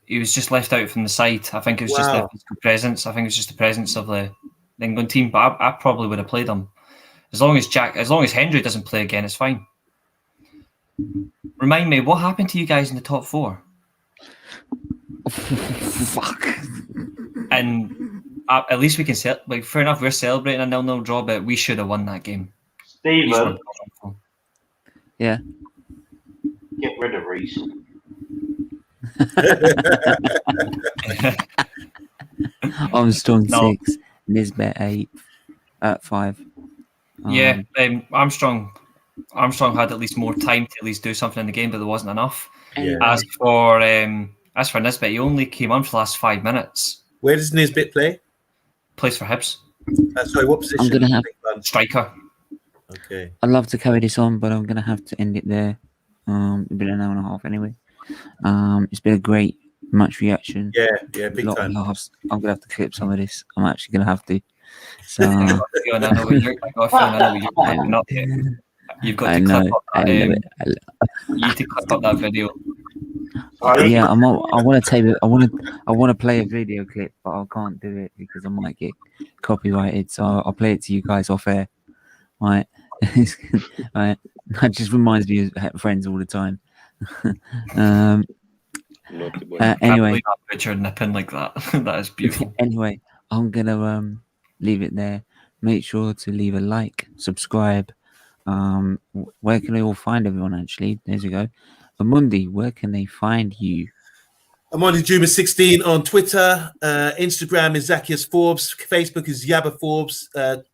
He was just left out from the side. I think it was just the physical presence. I think it was just the presence of the England team. But I probably would have played him. As long as Hendry doesn't play again, it's fine. Remind me, what happened to you guys in the top 4? Fuck. And at least we can like fair enough. We're celebrating a 0-0 draw, but we should have won that game. Stephen, Yeah. get rid of Reese. Armstrong 6, Nisbet 8, at 5. Armstrong had at least more time to at least do something in the game, but there wasn't enough. Yeah. As for Nisbet, he only came on for the last 5 minutes. Where does Nisbet play? Plays for Hibs. Sorry, what position? I'm gonna have striker. Okay. I'd love to carry this on, but I'm gonna have to end it there. It's been an hour and a half anyway. It's been a great match reaction. Yeah, big time. Laughs. I'm gonna have to clip some of this. I'm actually gonna have to. So You've got to clip up that video. Yeah, I want to play a video clip, but I can't do it because I might get copyrighted. So I'll play it to you guys off air. Right, right. That just reminds me of friends all the time. Anyway, that picture nipping like that. That is beautiful. Anyway, I'm gonna leave it there. Make sure to leave a like, subscribe. Where can they all find everyone? Actually, there you go. Amundi, where can they find you? Amundi Juma 16 on Twitter. Instagram is Zacchaeus Forbes. Facebook is Yabba Forbes.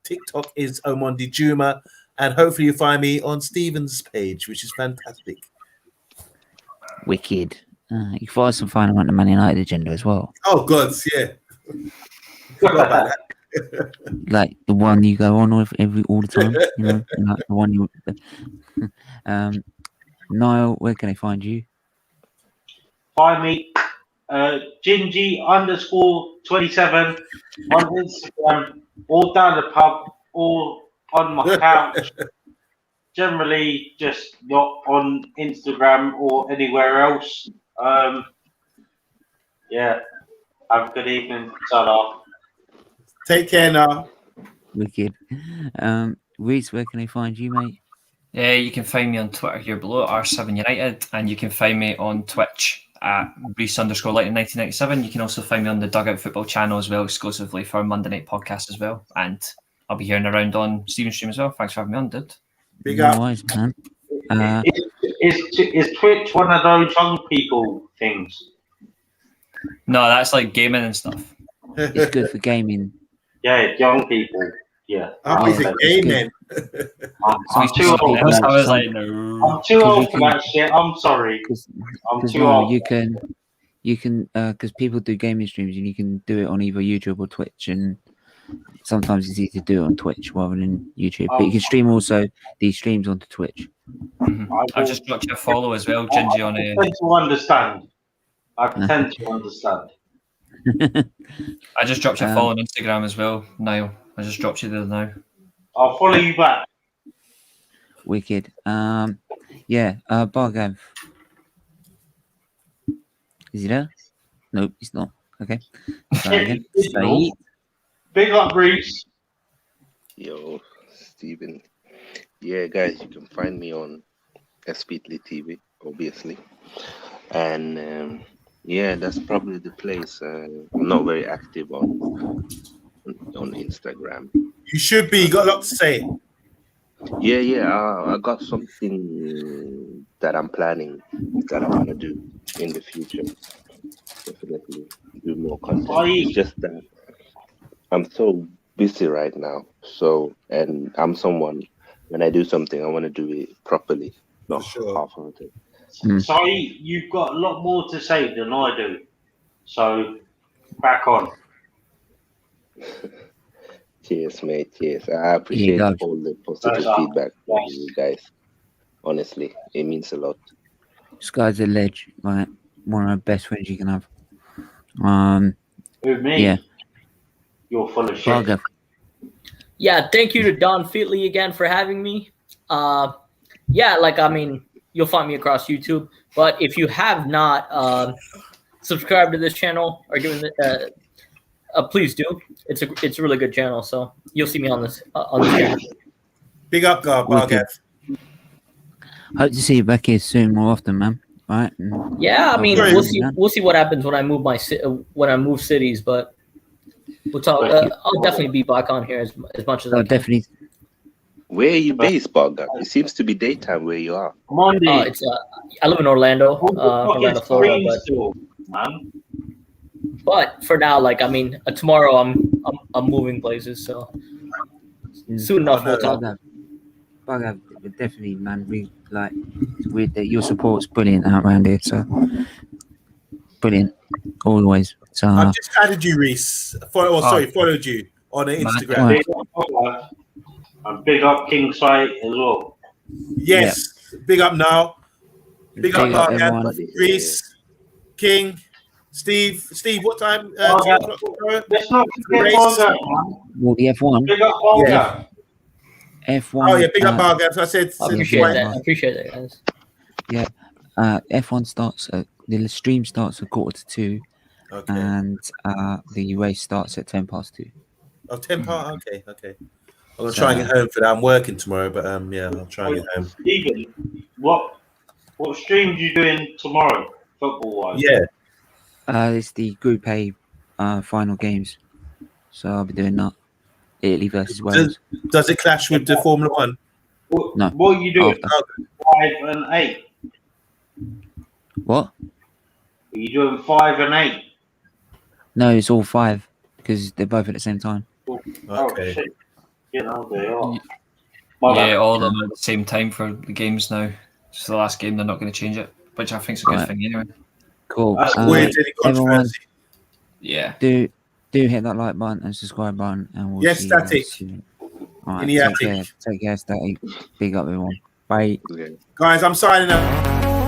TikTok is Amundi Juma. And hopefully you'll find me on Stephen's page, which is fantastic. Wicked. You can follow us and find them on the Man United agenda as well. Oh, God, yeah. Forgot about that. Like the one you go on with all the time, you know, like the one you. Niall, where can I find you? Find me, Gingy_27 on Instagram, or down the pub, or on my couch. Generally, just not on Instagram or anywhere else. Yeah. Have a good evening. Ta-ra. Take care now. Wicked. Reese, where can I find you, mate? Yeah, you can find me on Twitter here below at R7United, and you can find me on Twitch at Reese_Lighting1997. You can also find me on the Dugout Football channel as well, exclusively for Monday Night Podcast as well. And I'll be here and around on Steven's stream as well. Thanks for having me on, dude. Big up. Nice, man. Is Twitch one of those young people things? No, that's like gaming and stuff. It's good for gaming. Yeah, young people. Yeah. It's a game then. I'm too old. I was like, no. I'm too old for that shit. I'm sorry. I'm too old. You can, because people do gaming streams, and you can do it on either YouTube or Twitch, and sometimes it's easy to do it on Twitch rather than YouTube. But you can stream also these streams onto Twitch. Mm-hmm. I've just got you a follow as well, Gingy, on a. I pretend to understand. I just dropped you a follow on Instagram as well, Niall. I just dropped you there now. I'll follow you back. Wicked. Bargav. Is he there? Nope, he's not. Okay. Big up, Reese. Yo, Stephen. Yeah, guys, you can find me on SFeatleyTV, obviously. And yeah, that's probably the place. I'm not very active on Instagram. You should be. You got a lot to say. Yeah. I got something that I'm planning that I want to do in the future. Definitely do more content. It's just that I'm so busy right now. So, and I'm someone, when I do something, I want to do it properly, not half of it. Sorry, you've got a lot more to say than I do. So, back on. Cheers, mate. Cheers. I appreciate all the positive feedback from you guys. Honestly, it means a lot. This guy's a ledge, right? One of the best friends you can have. Who, me? Yeah. You're full of shit. Yeah, thank you to Don Featley again for having me. You'll find me across YouTube. But if you have not subscribed to this channel or given please do. It's a really good channel, so you'll see me on this channel. Big up, Bargav. Hope to see you back here soon, more often, man. Right? Yeah, I mean, we'll see what happens when I move when I move cities, but We'll talk. I'll definitely be back on here as much as I can. Definitely. Where are you based, Barga? It seems to be daytime where you are. Monday. I live in Orlando, Orlando, Florida, but for now, like I mean, tomorrow I'm moving places, so soon enough we'll talk. Bugger, definitely, man. It's weird that your support's brilliant out around here, so brilliant, always. So I've just added you, Reese. Followed you on Instagram. Right. And big up King Site as well. Yes, big up now. Big up everyone. Reese, King, Steve. Steve, what time? Let's not forget Barga, man. Well, the F1. Big up Barga. Yeah. F1. Oh yeah, big up Barga. So I said. I appreciate that, guys. Yeah. F1 starts. The stream starts at 1:45, and the race starts at 2:10. Oh, 10 past. Okay. I'm gonna try and get home for that. I'm working tomorrow, but yeah, I'll try and get home. Stephen, what stream are you doing tomorrow, football wise? Yeah. It's the Group A final games, so I'll be doing that. Italy versus Wales. Does it clash with the Formula One? No. What are you doing? 5 and 8. What? Are you doing 5 and 8? No, it's all 5 because they're both at the same time. Okay. Oh, shit. You know, they are. Yeah, all of them at the same time for the games now. It's the last game, they're not going to change it, which I think is a good thing anyway. Cool. That's weird. Everyone, yeah. Do hit that like button and subscribe button, and we'll see Static. You all right, take care, Static. Big up, everyone. Bye. Guys, I'm signing up.